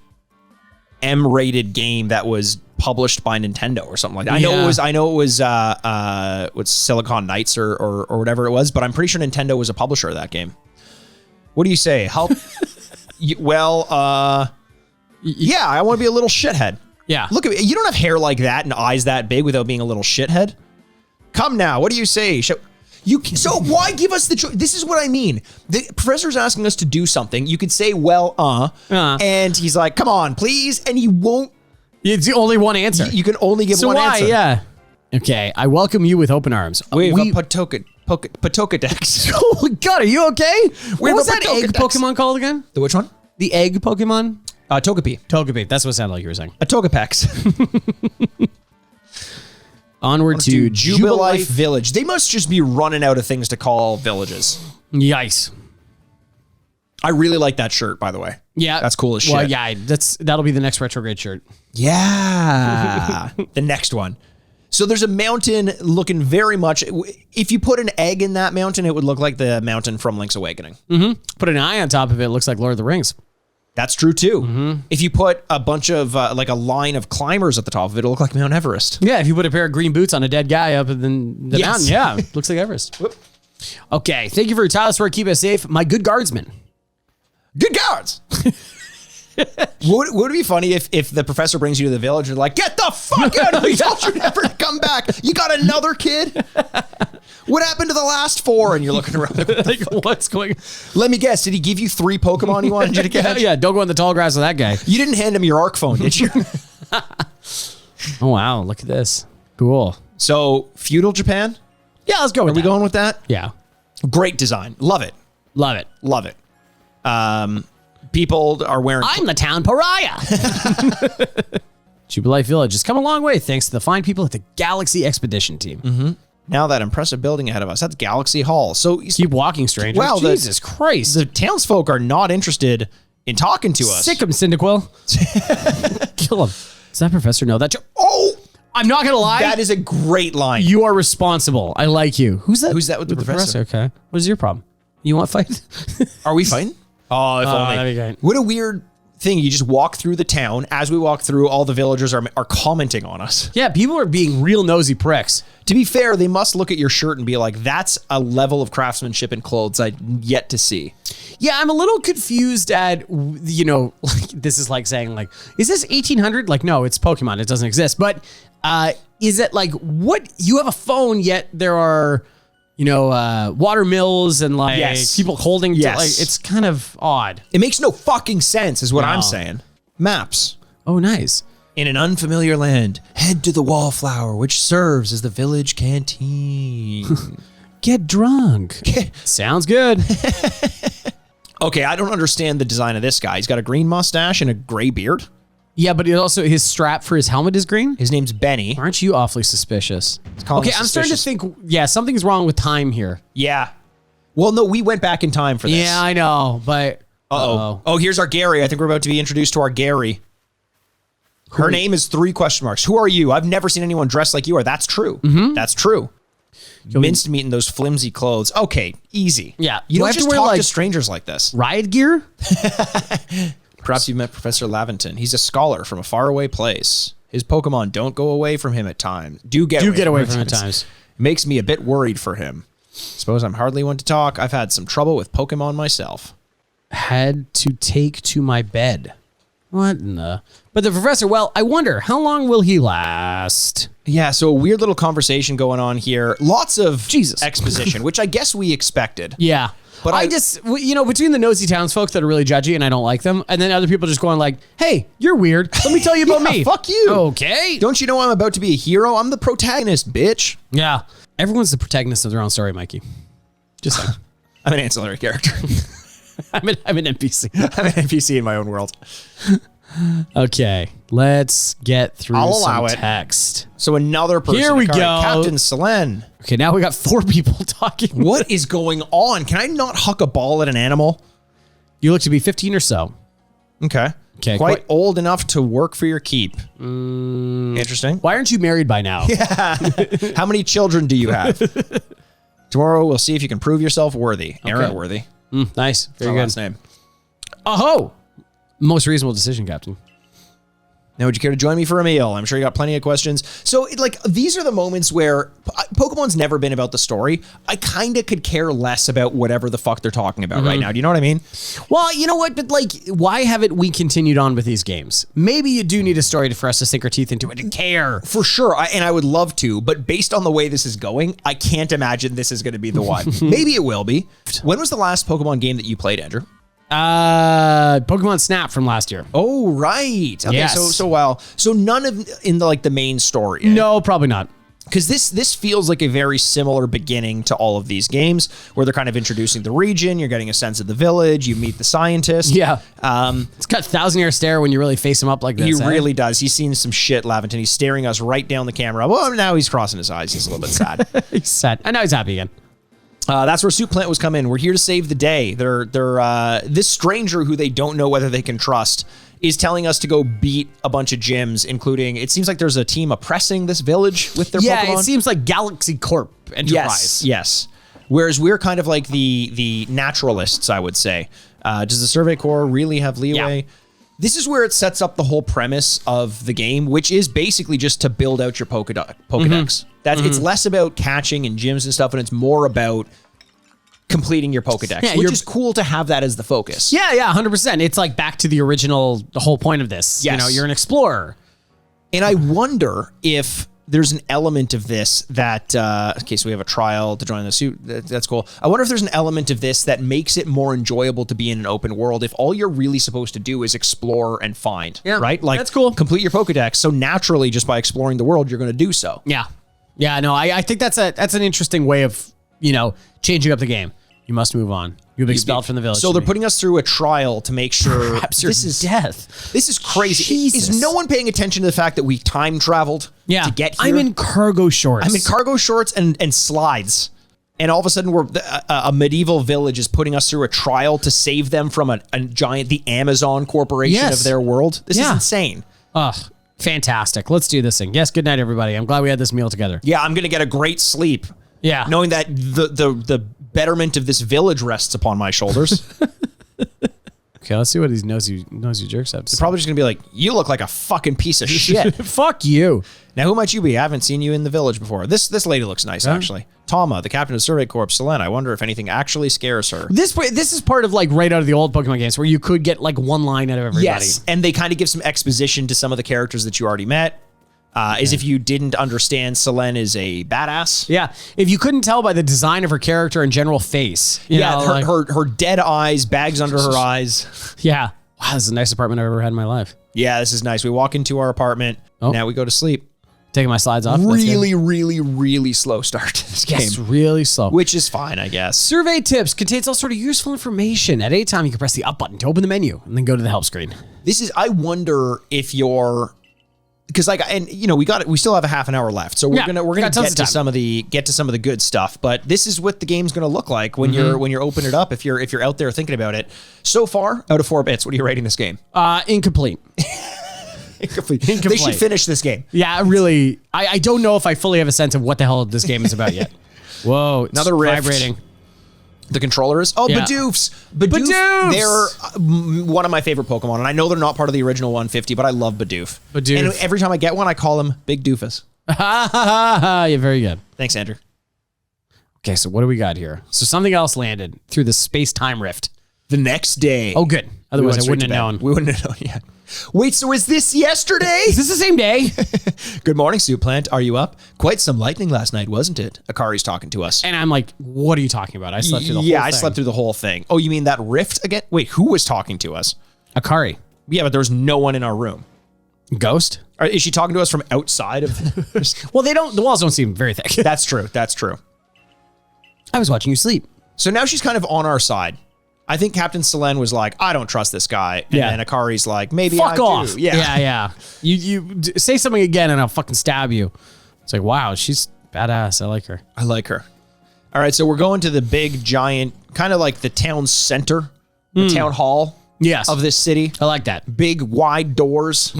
M-rated game that was published by Nintendo or something like that. I know it was Silicon Knights or whatever it was, but I'm pretty sure Nintendo was a publisher of that game. What do you say? How? Yeah, I want to be a little shithead. Yeah. Look at me. You don't have hair like that and eyes that big without being a little shithead. Come now. What do you say? So why give us the choice? This is what I mean. The professor's asking us to do something. You could say, and he's like, come on, please. And you won't. It's the only one answer. You can only give one answer. Yeah. Okay. I welcome you with open arms. We have a Pokedex. Oh my God, are you okay? What was have a that egg Pokedex. Pokemon called again? The which one? The egg Pokemon? Togepi. Togepi. That's what it sounded like you were saying. A Togepex. Onward to Jubilife Village. They must just be running out of things to call villages. Yikes. I really like that shirt, by the way. Yeah. That's cool as shit. Well, yeah, that'll be the next Retrograde shirt. Yeah. The next one. So there's a mountain looking very much, if you put an egg in that mountain, it would look like the mountain from Link's Awakening. Mm-hmm. Put an eye on top of it, looks like Lord of the Rings. That's true too. If you put a bunch of like a line of climbers at the top of it, it'll look like Mount Everest. Yeah, if you put a pair of green boots on a dead guy up in the Yes. mountain, yeah, looks like Everest. Whoop. Okay, thank you for your tireless work. Keep us safe. My good guardsman. Good guards. Would it be funny if the professor brings you to the village and like, get the fuck out of here. We told you never to come back. You got another kid? What happened to the last 4? And you're looking around like, What's going on? let me guess, did he give you 3 Pokemon he wanted you to catch? Yeah, don't go in the tall grass with that guy. You didn't hand him your ARC phone, did you? Oh, wow, look at this. Cool. So, feudal Japan? Yeah, let's go with Are we that. going with that? Yeah. Great design. Love it. Love it. Love it. People are wearing... I'm the town pariah. Jubilife Village has come a long way thanks to the fine people at the Galaxy Expedition team. Now that impressive building ahead of us, that's Galaxy Hall. So Keep walking, stranger. Wow, Jesus Christ. the townsfolk are not interested in talking to us. Sick him, Cyndaquil. Kill him. Does that professor know that? Oh, I'm not going to lie. that is a great line. You are responsible. I like you. Who's that? Who's that with the professor? Okay. What is your problem? You want to fight? Are we fighting? Oh, if only. that'd be great. What a weird thing. You just walk through the town. As we walk through, all the villagers are commenting on us. Yeah, people are being real nosy pricks. To be fair, they must look at your shirt and be like, that's a level of craftsmanship in clothes I'd yet to see. Yeah, I'm a little confused at, like this is like saying like, is this 1800? Like, no, it's Pokemon. It doesn't exist. But is it like, what? You have a phone, yet there are, water mills and like people holding. Yes. Like, it's kind of odd. It makes no fucking sense is what No. I'm saying. Maps. Oh, nice. In an unfamiliar land, head to the Wallflower, which serves as the village canteen. Get drunk. Sounds good. Okay, I don't understand the design of this guy. He's got a green mustache and a gray beard. Yeah, but also his strap for his helmet is green. His name's Benny. Aren't you awfully suspicious? calling Okay, us I'm starting to suspicious. think, something's wrong with time here. Yeah. Well, no, we went back in time for this. Yeah, I know, but... Uh-oh. Oh, here's our Gary. I think we're about to be introduced to our Gary. Her name is 3 question marks. Who are you? I've never seen anyone dressed like you are. That's true. That's true. Minced meat in those flimsy clothes. Okay, easy. Yeah. You Do I don't have to just wear, talk like, to strangers like this. riot gear? Perhaps you've met Professor Laventon. He's a scholar from a faraway place. His Pokemon don't go away from him at times. Do get away from him at times. It makes me a bit worried for him. Suppose I'm hardly one to talk. I've had some trouble with Pokemon myself. Had to take to my bed. What in the... But the professor, well, I wonder, how long will he last? Yeah, so a weird little conversation going on here. Lots of Jesus. exposition, which I guess we expected. Yeah. But I just, you know, between the nosy townsfolk that are really judgy and I don't like them, and then other people just going like, hey, you're weird. Let me tell you about Yeah, me. fuck you. Okay. Don't you know I'm about to be a hero? I'm the protagonist, bitch. Yeah. Everyone's the protagonist of their own story, Mikey. Just like, I'm an ancillary character. I'm an NPC. I'm an NPC in my own world. Okay. Let's get through I'll some allow it. text. So another person. Here we All right, go. Captain Selene. Okay, now we got 4 people talking. What is going on? Can I not huck a ball at an animal? You look to be 15 or so. Okay. Okay, Quite old enough to work for your keep. Interesting. Why aren't you married by now? How many children do you have? Tomorrow we'll see if you can prove yourself worthy. Aaron Worthy. Nice. Very Our good. last name. Oh, most reasonable decision, Captain. Now, would you care to join me for a meal? I'm sure you got plenty of questions. So, these are the moments where Pokemon's never been about the story. I kind of could care less about whatever the fuck they're talking about right now. Do you know what I mean? Well, you know what? But like, why haven't we continued on with these games? Maybe you do need a story for us to sink our teeth into it and care. For sure, and I would love to, but based on the way this is going, I can't imagine this is going to be the one. Maybe it will be. When was the last Pokemon game that you played, Andrew? Pokemon Snap from last year. Oh, right. Okay, Yes. so none of in the main story. No, probably not. Because this feels like a very similar beginning to all of these games, where they're kind of introducing the region. You're getting a sense of the village. You meet the scientist. Yeah. It's got 1,000-year stare when you really face him up like this. He really does. He's seen some shit, Laventon. He's staring us right down the camera. Well, now he's crossing his eyes. He's a little bit sad. He's sad. And now he's happy again. That's where Soup Plant was come in. We're here to save the day. They're this stranger who they don't know whether they can trust is telling us to go beat a bunch of gyms, including, it seems like there's a team oppressing this village with their Pokemon. Yeah, it seems like Galaxy Corp Enterprise. Yes. Whereas we're kind of like the naturalists, I would say. Does the Survey Corps really have leeway? Yeah. This is where it sets up the whole premise of the game, which is basically just to build out your Pokedex. It's less about catching and gyms and stuff, and it's more about completing your Pokedex, Yeah, which is cool to have that as the focus. Yeah, 100%. It's like back to the whole point of this. Yes. You know, you're an explorer. And I wonder if there's an element of this that, okay, so we have a trial to join the suit. That's cool. I wonder if there's an element of this that makes it more enjoyable to be in an open world if all you're really supposed to do is explore and find. Yeah, right? Like, that's cool. Complete your Pokedex. So naturally, just by exploring the world, you're going to do so. Yeah. Yeah, no, I think that's an interesting way of, changing up the game. You must move on. You'll be expelled from the village. So they're putting us through a trial to make sure this is death. This is crazy. Jesus. Is no one paying attention to the fact that we time traveled to get here? I'm in cargo shorts. I'm in cargo shorts and slides. And all of a sudden, a medieval village is putting us through a trial to save them from the Amazon corporation of their world. This is insane. Ugh, fantastic. Let's do this thing. Yes, good night, everybody. I'm glad we had this meal together. Yeah, I'm going to get a great sleep. Yeah. Knowing that the betterment of this village rests upon my shoulders. Okay, let's see what these nosy jerks have to say. Probably just going to be like, you look like a fucking piece of shit. Fuck you. Now, who might you be? I haven't seen you in the village before. This lady looks nice, actually. Tama, the captain of Survey Corps, Selene. I wonder if anything actually scares her. This is part of like right out of the old Pokemon games where you could get like one line out of everybody. Yes, and they kind of give some exposition to some of the characters that you already met. As if you didn't understand, Selene is a badass. Yeah, if you couldn't tell by the design of her character and general face. Her dead eyes, bags under her eyes. Yeah. Wow, this is the nicest apartment I've ever had in my life. Yeah, this is nice. We walk into our apartment. Now we go to sleep. Taking my slides off. Really slow start to this game. Yes, really slow. Which is fine, I guess. Survey tips contains all sort of useful information. At any time, you can press the up button to open the menu and then go to the help screen. I wonder if you're... Because we still have a half an hour left, so we're gonna get to some of the good stuff. But this is what the game's gonna look like when you're open it up. If you're out there thinking about it, so far out of 4 bits, what are you rating this game? Incomplete. They should finish this game. Yeah, really. I don't know if I fully have a sense of what the hell this game is about yet. Whoa, it's Another rift. vibrating. The controllers. Oh, Yeah. Bidoofs. Bidoofs! They're one of my favorite Pokemon, and I know they're not part of the original 150, but I love Bidoof. Bidoof. And every time I get one, I call him Big Doofus. Yeah, very good. Thanks, Andrew. Okay, so what do we got here? So something else landed through the space-time rift. The next day. Oh, good. Otherwise, I wouldn't have known. We wouldn't have known yet. Wait, so is this yesterday? Is this the same day? Good morning, Soup Plant. Are you up? Quite some lightning last night, wasn't it? Akari's talking to us. And I'm like, what are you talking about? I slept through the whole thing. Yeah, I slept through the whole thing. Oh, you mean that rift again? Wait, who was talking to us? Akari. Yeah, but there was no one in our room. Ghost? Or is she talking to us from outside of? Well, the walls don't seem very thick. That's true. That's true. I was watching you sleep. So now she's kind of on our side. I think Captain Selene was like, I don't trust this guy. And then Akari's like, maybe Fuck I off. do. Yeah. You say something again and I'll fucking stab you. It's like, wow, she's badass. I like her. I like her. All right, so we're going to the big, giant, kind of like the town center, the town hall Yes. of this city. I like that. Big, wide doors.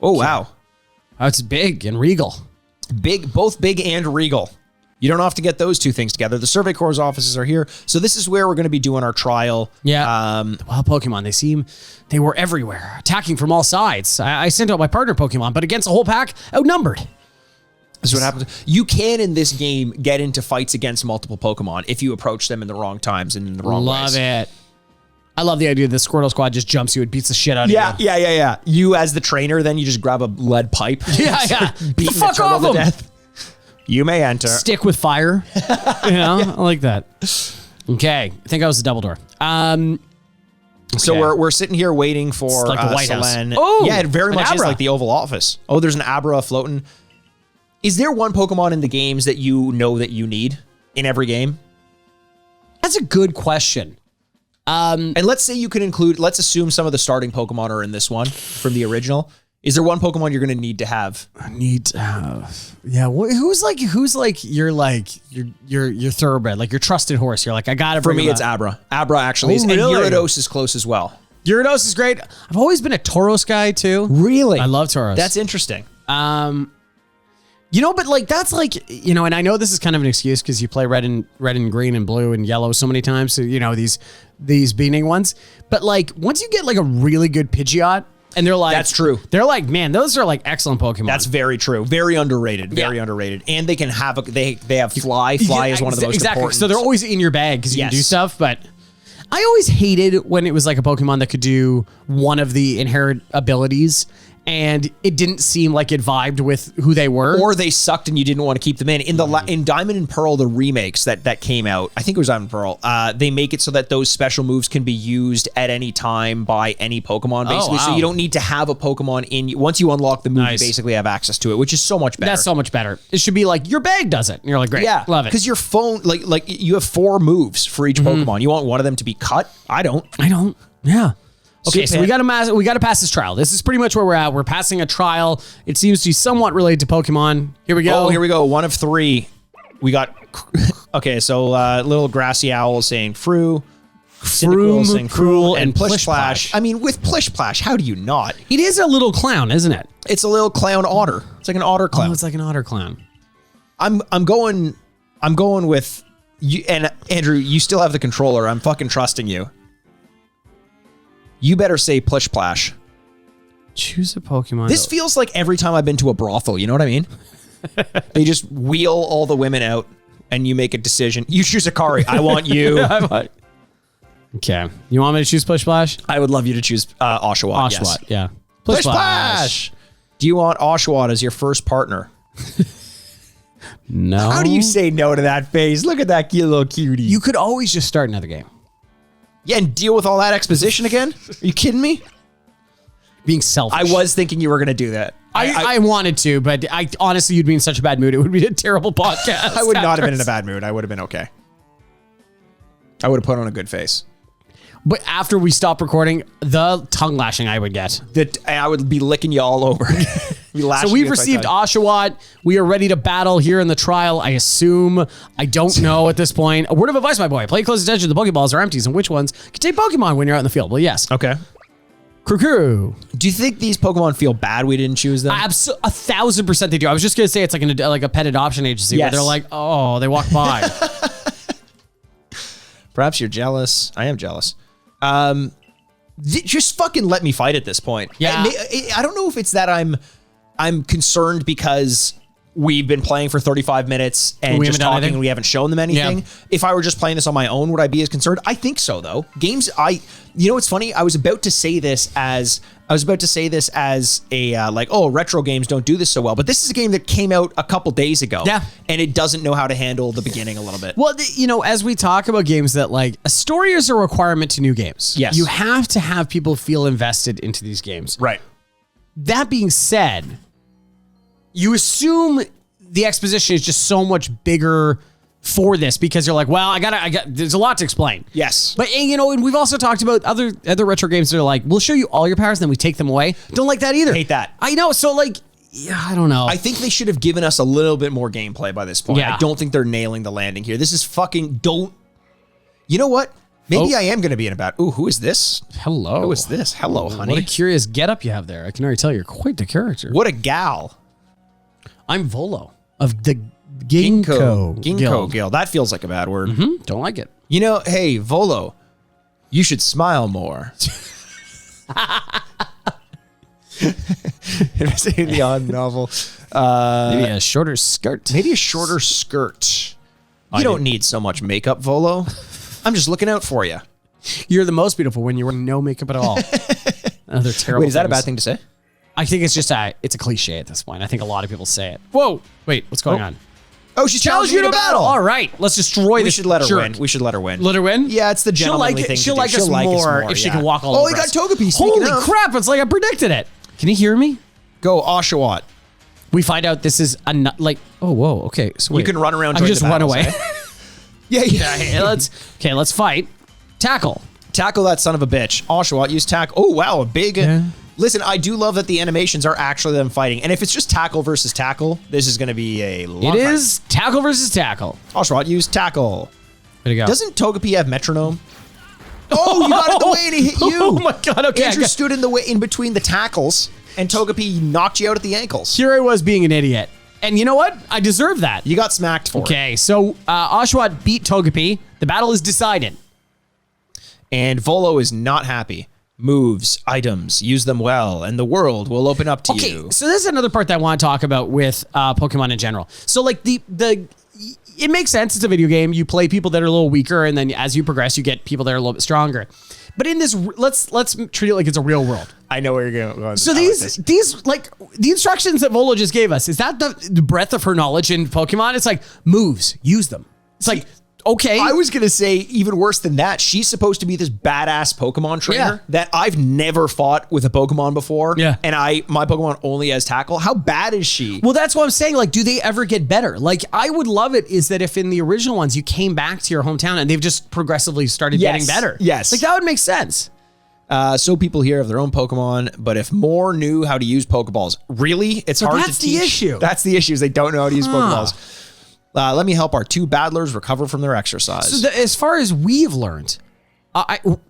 Oh, wow. Oh, it's big and regal. Big, both big and regal. You don't have to get those two things together. The Survey Corps offices are here. So this is where we're going to be doing our trial. Yeah. Well, Pokemon, they were everywhere, attacking from all sides. I sent out my partner Pokemon, but against a whole pack, outnumbered. This is what happens. You can, in this game, get into fights against multiple Pokemon if you approach them in the wrong times and in the wrong ways. Love it. I love the idea that the Squirtle Squad just jumps you and beats the shit out of you. Yeah. You, as the trainer, then you just grab a lead pipe. Yeah. Beating the Fuck turtle off to them. death. You may enter. Stick with fire. I like that. Okay. I think I was the double door. So Okay. we're sitting here waiting for It's like the White House. Selene. Oh, yeah, it very an much is Abra. like the Oval Office. Oh, there's an Abra floating. Is there one Pokemon in the games that you know that you need in every game? That's a good question. And let's say you can include, let's assume some of the starting Pokemon are in this one from the original. Is there one Pokemon you're going to need to have? I need to have. Yeah. Who's like your thoroughbred, like your trusted horse? You're like, I got it. For me, it's Abra. Abra actually is. really? And Gyarados is close as well. Gyarados is great. I've always been a Tauros guy too. Really? I love Tauros. That's interesting. But like that's like, and I know this is kind of an excuse because you play red and green and blue and yellow so many times. So these beating ones. But like once you get like a really good Pidgeot, and they're like, That's true. They're like, man, those are like excellent Pokemon. That's very true. Very underrated. Very Yeah. underrated. And they can have they have Fly. Fly is one of the most exactly. important. So they're always in your bag because you can do Yes. stuff. But I always hated when it was like a Pokemon that could do one of the inherent abilities, and it didn't seem like it vibed with who they were. Or they sucked and you didn't want to keep them in. In Diamond and Pearl, the remakes that came out, I think it was Diamond and Pearl, they make it so that those special moves can be used at any time by any Pokemon, basically. So wow. you don't need to have a Pokemon in. Once you unlock the move, Nice. you basically have access to it, which is so much better. That's so much better. It should be like your bag does it. And you're like, great, yeah, love it. Because your phone, like you have 4 moves for each Pokemon. You want one of them to be cut? I don't. Yeah. Okay, so Soup we got to pass this trial. This is pretty much where we're at. We're passing a trial. It seems to be somewhat related to Pokemon. Here we go. Oh, here we go. 1 of 3. We got. Okay, so little grassy owl saying Froo. Cyndaquil saying Cruel, and and Plish Plish Plash. Plash. I mean, with Plish Plash, how do you not? It is a little clown, isn't it? It's a little clown otter. It's like an otter clown. Oh, it's like an otter clown. I'm going with you. And Andrew, you still have the controller. I'm fucking trusting you. You better say Plish Plash. Choose a Pokemon. This feels like every time I've been to a brothel. You know what I mean? They just wheel all the women out, and you make a decision. You choose Akari. I want you. Okay. You want me to choose Plish Splash? I would love you to choose Oshawott. Oshawott, Yes. yeah. Plish Splash. Do you want Oshawott as your first partner? No. How do you say no to that face? Look at that cute little cutie. You could always just start another game. Yeah, and deal with all that exposition again? Are you kidding me? Being selfish. I was thinking you were going to do that. I wanted to, but I honestly, you'd be in such a bad mood. It would be a terrible podcast. I would not have been in a bad mood. I would have been okay. I would have put on a good face. But after we stop recording, the tongue lashing I would get. I would be licking you all over. So we've received Oshawott. We are ready to battle here in the trial, I assume. I don't know at this point. A word of advice, my boy. Pay close attention to the Pokeballs are empties and which ones contain Pokemon when you're out in the field. Well, yes. Okay. Crew. Do you think these Pokemon feel bad we didn't choose them? 1,000% they do. I was just gonna say it's like a pet adoption agency where they're like, oh, they walk by. Perhaps you're jealous. I am jealous. Just fucking let me fight at this point. Yeah. I don't know if it's that I'm concerned because we've been playing for 35 minutes and just talking and we haven't shown them anything. Yeah. If I were just playing this on my own, would I be as concerned? I think so, though. Games, you know, it's funny. I was about to say this as a retro games don't do this so well. But this is a game that came out a couple days ago. Yeah. And it doesn't know how to handle the beginning a little bit. Well, you know, as we talk about games that like a story is a requirement to new games. Yes. You have to have people feel invested into these games. Right. That being said, you assume the exposition is just so much bigger for this because you're like, well, I got there's a lot to explain. Yes. But, you know, and we've also talked about other retro games that are like, we'll show you all your powers, then we take them away. Don't like that either. Hate that. I know. So like, yeah, I don't know. I think they should have given us a little bit more gameplay by this point. Yeah. I don't think they're nailing the landing here. This is fucking you know what? Maybe I am going to be in a bad. Ooh, who is this? Hello. Who is this? Hello, honey. What a curious getup you have there. I can already tell you're quite the character. What a gal. I'm Volo of the Ginkgo Guild. That feels like a bad word. Mm-hmm. Don't like it. You know, hey, Volo, you should smile more. It's in the odd novel. Maybe a shorter skirt. Maybe a shorter skirt. You don't need so much makeup, Volo. I'm just looking out for you. You're the most beautiful when you're wearing no makeup at all. Other terrible. Wait, is that a bad thing to say? I think it's just it's a cliche at this point. I think a lot of people say it. Whoa, wait, what's going on? Oh, she's challenging you to battle. All right, let's destroy this. We should let her win. We should let her win. Let her win? Yeah, it's the gentlemanly thing. She'll like us more if she can walk all over us. Oh, he got Togepi. Holy crap, it's like I predicted it. Can you hear me? Go, Oshawott. We find out this is oh, whoa, okay. So wait. You can run around. I can just run away. Yeah. Let's fight. Tackle that son of a bitch. Oshawott, use tackle. Oh, wow, a big... Yeah. Listen, I do love that the animations are actually them fighting. And if it's just tackle versus tackle, this is going to be a long fight. It is tackle versus tackle. Oshawott, use tackle. Way to go. Doesn't Togepi have metronome? Oh, you got in the way and he hit you. Oh my God, okay. Andrew stood in the way in between the tackles and Togepi knocked you out at the ankles. Here I was being an idiot. And you know what? I deserve that. You got smacked for it. Okay, so Oshawott beat Togepi. The battle is decided. And Volo is not happy. Moves, items, use them well, and the world will open up to you. Okay, so this is another part that I want to talk about with Pokemon in general. So like it makes sense. It's a video game. You play people that are a little weaker, and then as you progress, you get people that are a little bit stronger. But in this, let's treat it like it's a real world. I know where you're going. So these like the instructions that Volo just gave us, is that the breadth of her knowledge in Pokemon? It's like moves, use them. It's like, okay. I was going to say even worse than that. She's supposed to be this badass Pokemon trainer that I've never fought with a Pokemon before. Yeah. And my Pokemon only has tackle. How bad is she? Well, that's what I'm saying. Like, do they ever get better? Like, I would love it is that if in the original ones you came back to your hometown and they've just progressively started getting better. Yes. Like, that would make sense. So people here have their own Pokemon, but if more knew how to use Pokeballs, really? It's hard to teach. That's the issue. That's the issue is they don't know how to use Pokeballs. Let me help our two battlers recover from their exercise. So as far as we've learned,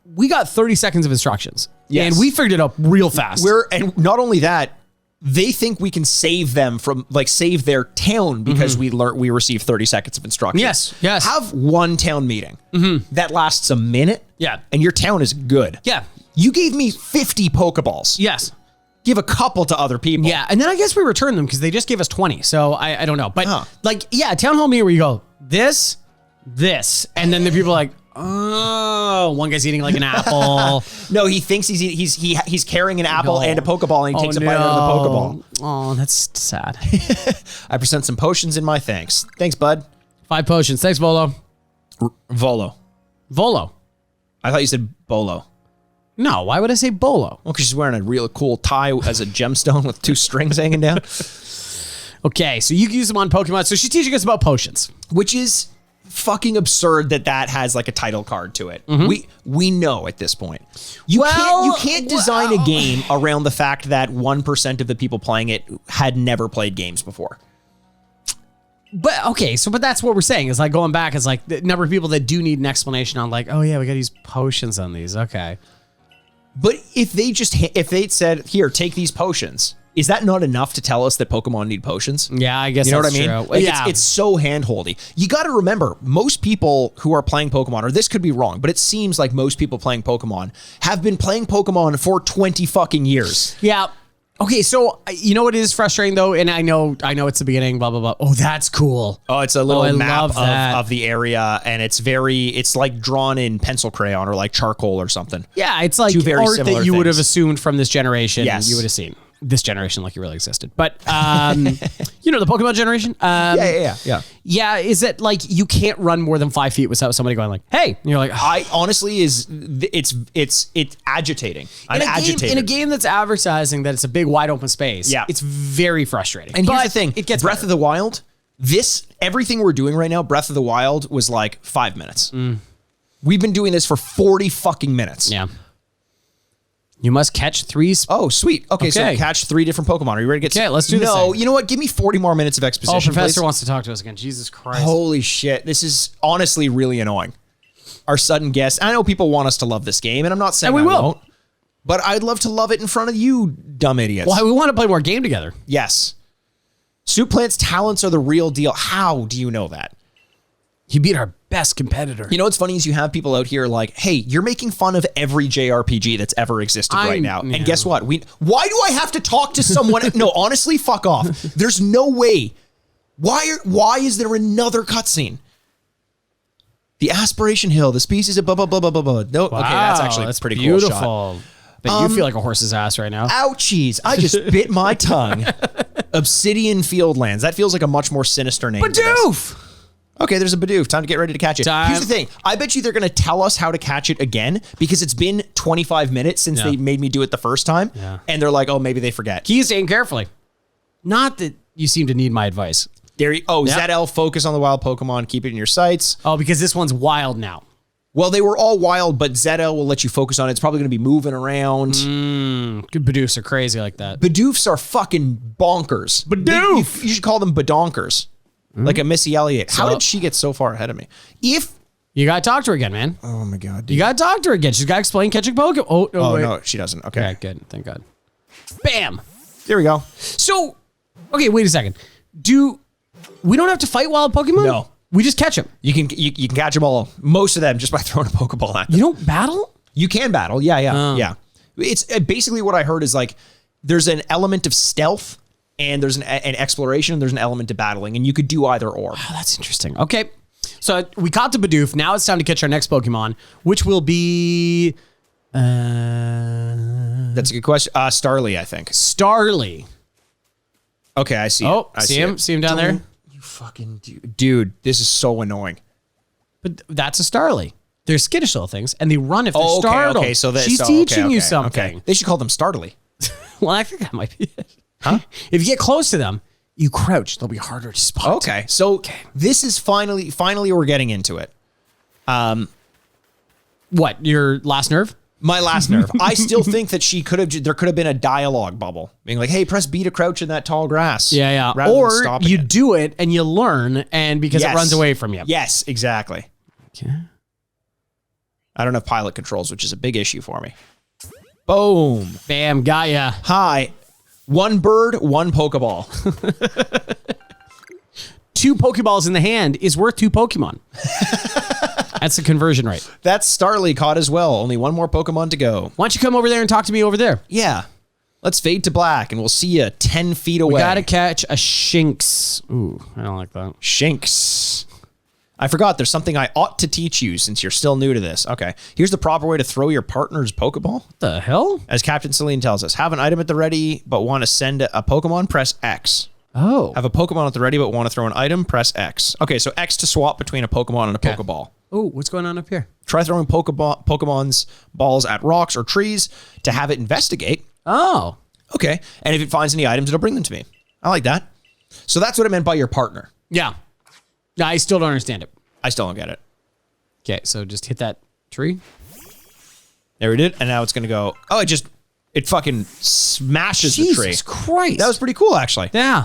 we got 30 seconds of instructions. Yes. And we figured it up real fast. And not only that, they think we can save them from save their town because we received 30 seconds of instructions. Yes. Have one town meeting that lasts a minute. Yeah. And your town is good. Yeah. You gave me 50 Pokeballs. Yes. Give a couple to other people. Yeah, and then I guess we returned them because they just gave us 20. So I don't know. But town hall meeting where you go, this, and then the people are like, oh, one guy's eating like an apple. No, he thinks he's carrying an apple and a Pokeball and he takes a bite out of the Pokeball. Oh, that's sad. I present some potions in my thanks. Thanks, bud. 5 potions. Thanks, Volo. Volo. I thought you said Bolo. No, why would I say Bolo? Well, because she's wearing a real cool tie as a gemstone with 2 strings hanging down. Okay, so you can use them on Pokemon. So she's teaching us about potions. Which is fucking absurd that has like a title card to it. We know at this point. You can't design a game around the fact that 1% of the people playing it had never played games before. But okay, but that's what we're saying is like going back is like the number of people that do need an explanation on like, oh yeah, we got to use potions on these. Okay. But if they said, here, take these potions, is that not enough to tell us that Pokemon need potions? Yeah, I guess you know that's what I mean? true. Like, Yeah. it's so hand-holdy. You got to remember, most people who are playing Pokemon, or this could be wrong, but it seems like most people playing Pokemon have been playing Pokemon for 20 fucking years. Yeah. Okay, so you know what is frustrating though, and I know it's the beginning, blah blah blah. Oh, that's cool. Oh, it's a little I map love of the area, and it's like drawn in pencil crayon or like charcoal or something. Yeah, it's like Two very art similar that you would have things. assumed from this generation. Yes. You would have seen this generation like it really existed. But you know the Pokemon generation. Yeah. Yeah, is it like you can't run more than 5 feet without somebody going like, "Hey," and you're like, I honestly it's agitating. I'm agitated. in a game that's advertising that it's a big wide open space. Yeah. It's very frustrating. And here's But the thing: it gets Breath better. of the Wild. Everything we're doing right now, Breath of the Wild was like 5 minutes. We've been doing this for 40 fucking minutes. Yeah. You must catch 3 Oh, sweet. Okay, so Okay. catch 3 different Pokemon. Are you ready to get? Okay, let's do this No, thing. you know what? Give me 40 more minutes of Oh, exposition. Professor please. wants to talk to us again. Jesus Christ. Holy shit! This is honestly really annoying. Our sudden guest. I know people want us to love this game, and I'm not saying And we I will. won't, but I'd love to love it in front of you, dumb idiots. Well, we want to play more game together. Yes. Soup Plant's talents are the real deal. How do you know that? He beat our best competitor. You know what's funny is you have people out here like, hey, you're making fun of every JRPG that's ever existed right now. yeah. And guess what? Why do I have to talk to someone? No, honestly, fuck off. There's no way. Why is there another cutscene? The Aspiration Hill, the species of blah, blah, blah, blah, blah, blah. No, okay, that's actually a pretty beautiful. cool shot. But you feel like a horse's ass right now. Ouchies. I just bit my tongue. Obsidian Fieldlands. That feels like a much more sinister name. to this. Bidoof! Okay, there's a Bidoof. Time to get ready to catch it. Time. Here's the thing. I bet you they're going to tell us how to catch it again because it's been 25 minutes since Yeah. they made me do it the first time. Yeah. And they're like, oh, maybe they forget. Keys aim carefully. Not that you seem to need my advice. Zed Elf, focus on the wild Pokemon. Keep it in your sights. Oh, because this one's wild now. Well, they were all wild, but Zedel will let you focus on it. It's probably going to be moving around. Good Bidoofs are crazy like that. Bidoofs are fucking bonkers. Bidoof! You should call them Badonkers. Like a Missy Elliott. How did she get so far ahead of me? You got to talk to her again, man. Oh my God. You got to talk to her again. She's got to explain catching Pokemon. Oh, wait. No, she doesn't. Okay. Okay, good. Thank God. Bam. There we go. So, okay, wait a second. We don't have to fight wild Pokemon? No. We just catch them. You can catch them all, most of them, just by throwing a Pokeball at them. You don't battle? You can battle. Yeah. It's basically what I heard is like there's an element of stealth and there's an exploration and there's an element of battling and you could do either or. Oh, that's interesting. Okay. So we caught the Bidoof. Now it's time to catch our next Pokemon, which will be That's a good question. Starly, I think. Starly. Okay, I see. Oh, I see him? See him down there? You fucking dude, this is so annoying. But that's a Starly. They're skittish little things, and they run if they're Oh, okay, startled. okay. So she's teaching you something. Okay. They should call them Starly. Well, I think that might be it. Huh? If you get close to them, you crouch. They'll be harder to spot. Okay. So this is finally we're getting into it. What? Your last nerve? My last nerve. I still think that there could have been a dialogue bubble being like, hey, press B to crouch in that tall grass. Yeah. rather than Or stopping you it. do it and you learn, and because it Yes. runs away from you. Yes, exactly. Okay. I don't have pilot controls, which is a big issue for me. Boom. Bam, got ya. Hi. One bird, one Pokeball. 2 Pokeballs in the hand is worth 2 Pokemon. That's the conversion rate. That's Starly caught as well. Only one more Pokemon to go. Why don't you come over there and talk to me over there? Yeah. Let's fade to black and we'll see you 10 feet away. We gotta catch a Shinx. Ooh, I don't like that. Shinx. I forgot there's something I ought to teach you since you're still new to this. Okay. Here's the proper way to throw your partner's Pokeball. What the hell? As Captain Celine tells us, have an item at the ready but want to send a Pokemon, press X. Oh. Have a Pokemon at the ready but want to throw an item, press X. Okay, so X to swap between a Pokemon and a Pokeball. Oh, what's going on up here? Try throwing Pokemon's balls at rocks or trees to have it investigate. Oh. Okay. And if it finds any items, it'll bring them to me. I like that. So that's what I meant by your partner. Yeah. I still don't understand it. I still don't get it. Okay, so just hit that tree. There we did. And now it's going to go. Oh, it fucking smashes the tree. Jesus Christ. That was pretty cool, actually. Yeah.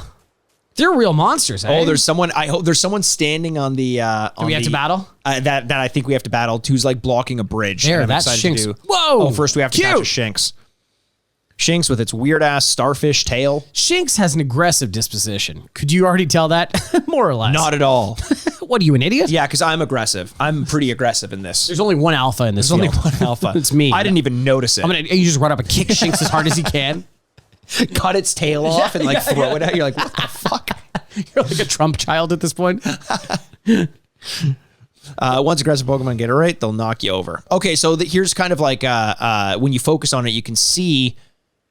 They're real monsters, eh? Oh, there's someone. I hope there's someone standing on the. Do we have to battle? That I think we have to battle. Who's like blocking a bridge. There, and I'm that's excited to Shinx. do. Whoa! Oh, first we have to catch a Shinx. Shinx with its weird ass starfish tail. Shinx has an aggressive disposition. Could you already tell that? More or less. Not at all. What, are you an idiot? Yeah, because I'm aggressive. I'm pretty aggressive in this. There's only one alpha in this There's only field. one alpha. It's me. I didn't even notice it. You just run up and kick Shinx as hard as you can. Cut its tail off and throw it out. You're like, what the fuck? You're like a Trump child at this point. Once aggressive Pokemon get it right, they'll knock you over. Okay, so here's kind of like when you focus on it, you can see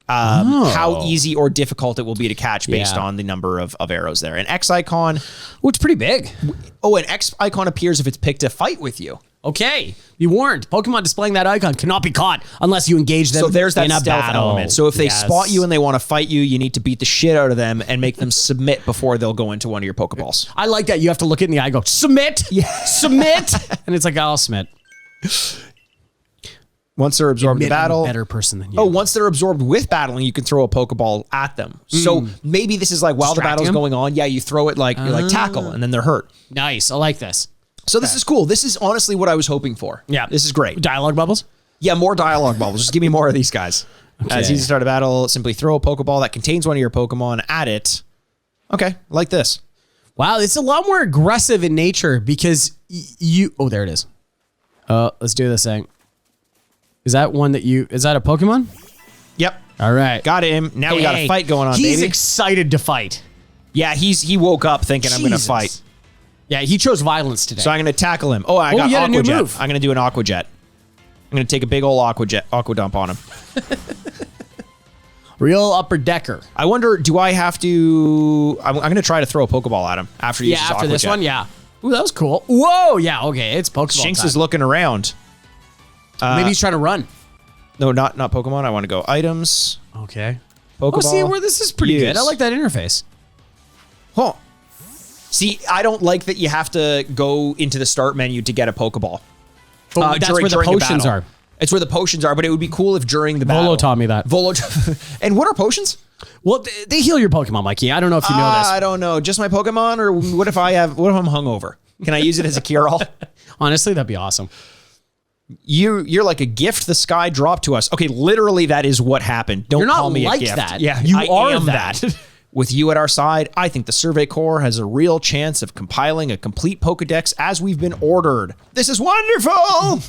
how easy or difficult it will be to catch based on the number of arrows there. An X icon. Oh, it's pretty big. Oh, an X icon appears if it's picked to fight with you. Okay, be warned. Pokemon displaying that icon cannot be caught unless you engage them. So there's that in a stealth battle. element. So if they spot you and they want to fight you, you need to beat the shit out of them and make them submit before they'll go into one of your Pokeballs. I like that. You have to look it in the eye and go, submit, submit. And it's like, I'll submit. Once they're absorbed in Admit I'm battle. a better person than you. Oh, once they're absorbed with battling, you can throw a Pokeball at them. So maybe this is like while the battle's going on, you throw it like you're like tackle and then they're hurt. Nice. I like this. So this is cool. This is honestly what I was hoping for. Yeah. This is great. Dialogue bubbles? Yeah, more dialogue bubbles. Just give me more of these guys. As easy to start a battle, simply throw a Pokeball that contains one of your Pokemon at it. Okay, like this. Wow, it's a lot more aggressive in nature because you... Oh, there it is. Let's do this thing. Is that one that you... Is that a Pokemon? Yep. All right. Got him. Now we got a fight going on, He's baby. excited to fight. Yeah, he woke up thinking I'm going to Jesus. fight. Yeah, he chose violence today. So I'm going to tackle him. Oh, I got you had a new Aqua Jet. move. I'm going to do an Aqua Jet. I'm going to take a big old Aqua Dump on him. Real upper decker. I wonder, do I have to... I'm going to try to throw a Pokeball at him after he uses After Aqua this Jet. one, yeah. Ooh, that was cool. Whoa, yeah, okay, it's Pokeball Shinx time. is looking around. Maybe he's trying to run. No, not Pokemon. I want to go items. Okay. Pokeball. Oh, see, where this is pretty use. good. I like that interface. Huh. See, I don't like that you have to go into the start menu to get a Pokeball. But that's where the during potions battle. are. It's where the potions are, but it would be cool if during the battle. Volo taught me that. And what are potions? Well, they heal your Pokemon, Mikey. I don't know if you know this. I don't know. Just my Pokemon, or what if I'm hungover? Can I use it as a cure-all? Honestly, that'd be awesome. You're like a gift the sky dropped to us. Okay, literally that is what happened. Don't You're not call me like a gift. that. Yeah, You I are am that. With you at our side, I think the Survey Corps has a real chance of compiling a complete Pokedex as we've been ordered. This is wonderful!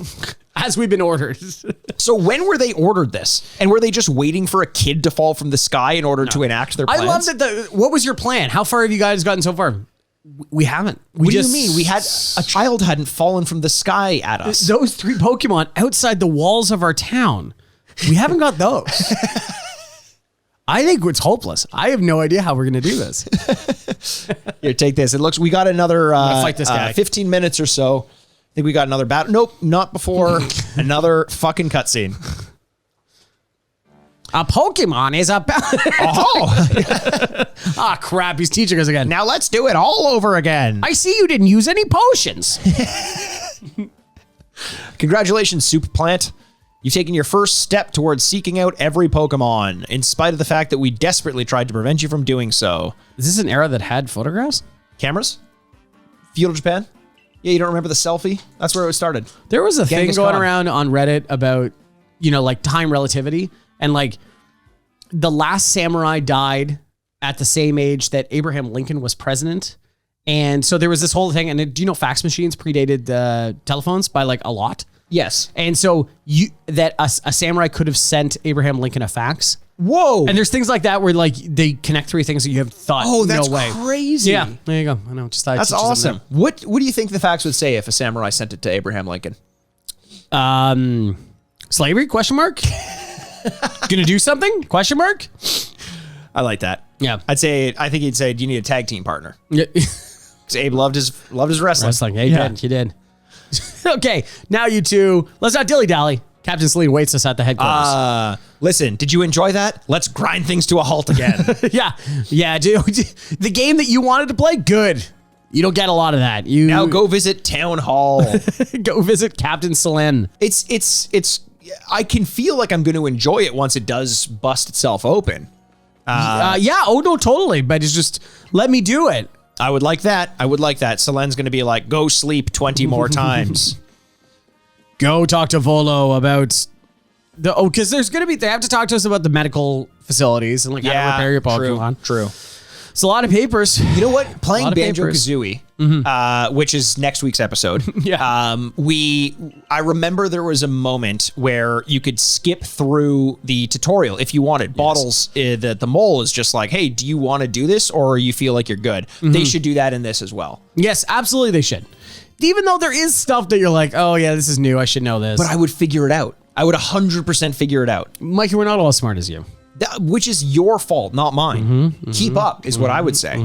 As we've been ordered. So when were they ordered this? And were they just waiting for a kid to fall from the sky in order to enact their plans? I love that. What was your plan? How far have you guys gotten so far? We haven't. What do you mean? We had a child hadn't fallen from the sky at us. Those 3 Pokemon outside the walls of our town. We haven't got those. I think it's hopeless. I have no idea how we're going to do this. Here, take this. It looks, we got another fight this guy. 15 minutes or so. I think we got another battle. Nope, not before another fucking cutscene. A Pokemon is a... Oh, Ah, crap. He's teaching us again. now let's do it all over again. I see you didn't use any potions. Congratulations, Soup Plant. You've taken your first step towards seeking out every Pokemon, in spite of the fact that we desperately tried to prevent you from doing so. Is this an era that had photographs? Cameras? Feudal Japan? Yeah, you don't remember the selfie? That's where it started. There was a thing Genghis going Khan. around on Reddit about, like time relativity. And like the last samurai died at the same age that Abraham Lincoln was president. And so there was this whole thing. And do you know fax machines predated telephones by like a lot? Yes. And so a samurai could have sent Abraham Lincoln a fax. Whoa. And there's things like that where like they connect 3 things that you have thought. Oh, that's no way. crazy. Yeah, there you go. I know. Just thought I'd That's teach you something awesome. What do you think the fax would say if a samurai sent it to Abraham Lincoln? there. Slavery? Question mark. Gonna do something? Question mark. I like that. Yeah. I think he'd say, do you need a tag team partner? Yeah. Because Abe loved his wrestling. Wrestling. Yeah, you did. Okay, now you two. Let's not dilly dally. Captain Celine waits us at the headquarters. Listen, did you enjoy that? Let's grind things to a halt again. yeah, dude. The game that you wanted to play, good. You don't get a lot of that. You Now go visit Town Hall. go visit Captain Celine. It's I can feel like I'm going to enjoy it once it does bust itself open. Yeah. Oh no, totally. But it's just let me do it. I would like that. Selen's going to be like, go sleep 20 more times. Go talk to Volo about because they have to talk to us about the medical facilities and like how to repair your Pokemon. True. It's a lot of papers. You know what? Playing Banjo-Kazooie, which is next week's episode. I remember there was a moment where you could skip through the tutorial if you wanted. Yes. Bottles, the mole is just like, hey, do you want to do this or you feel like you're good? They should do that in this as well. Yes, absolutely they should. Even though there is stuff that you're like, oh yeah, this is new, I should know this. But I would figure it out. I would 100% figure it out. Mikey, we're not all as smart as you. Which is your fault, not mine. Keep up is what I would say.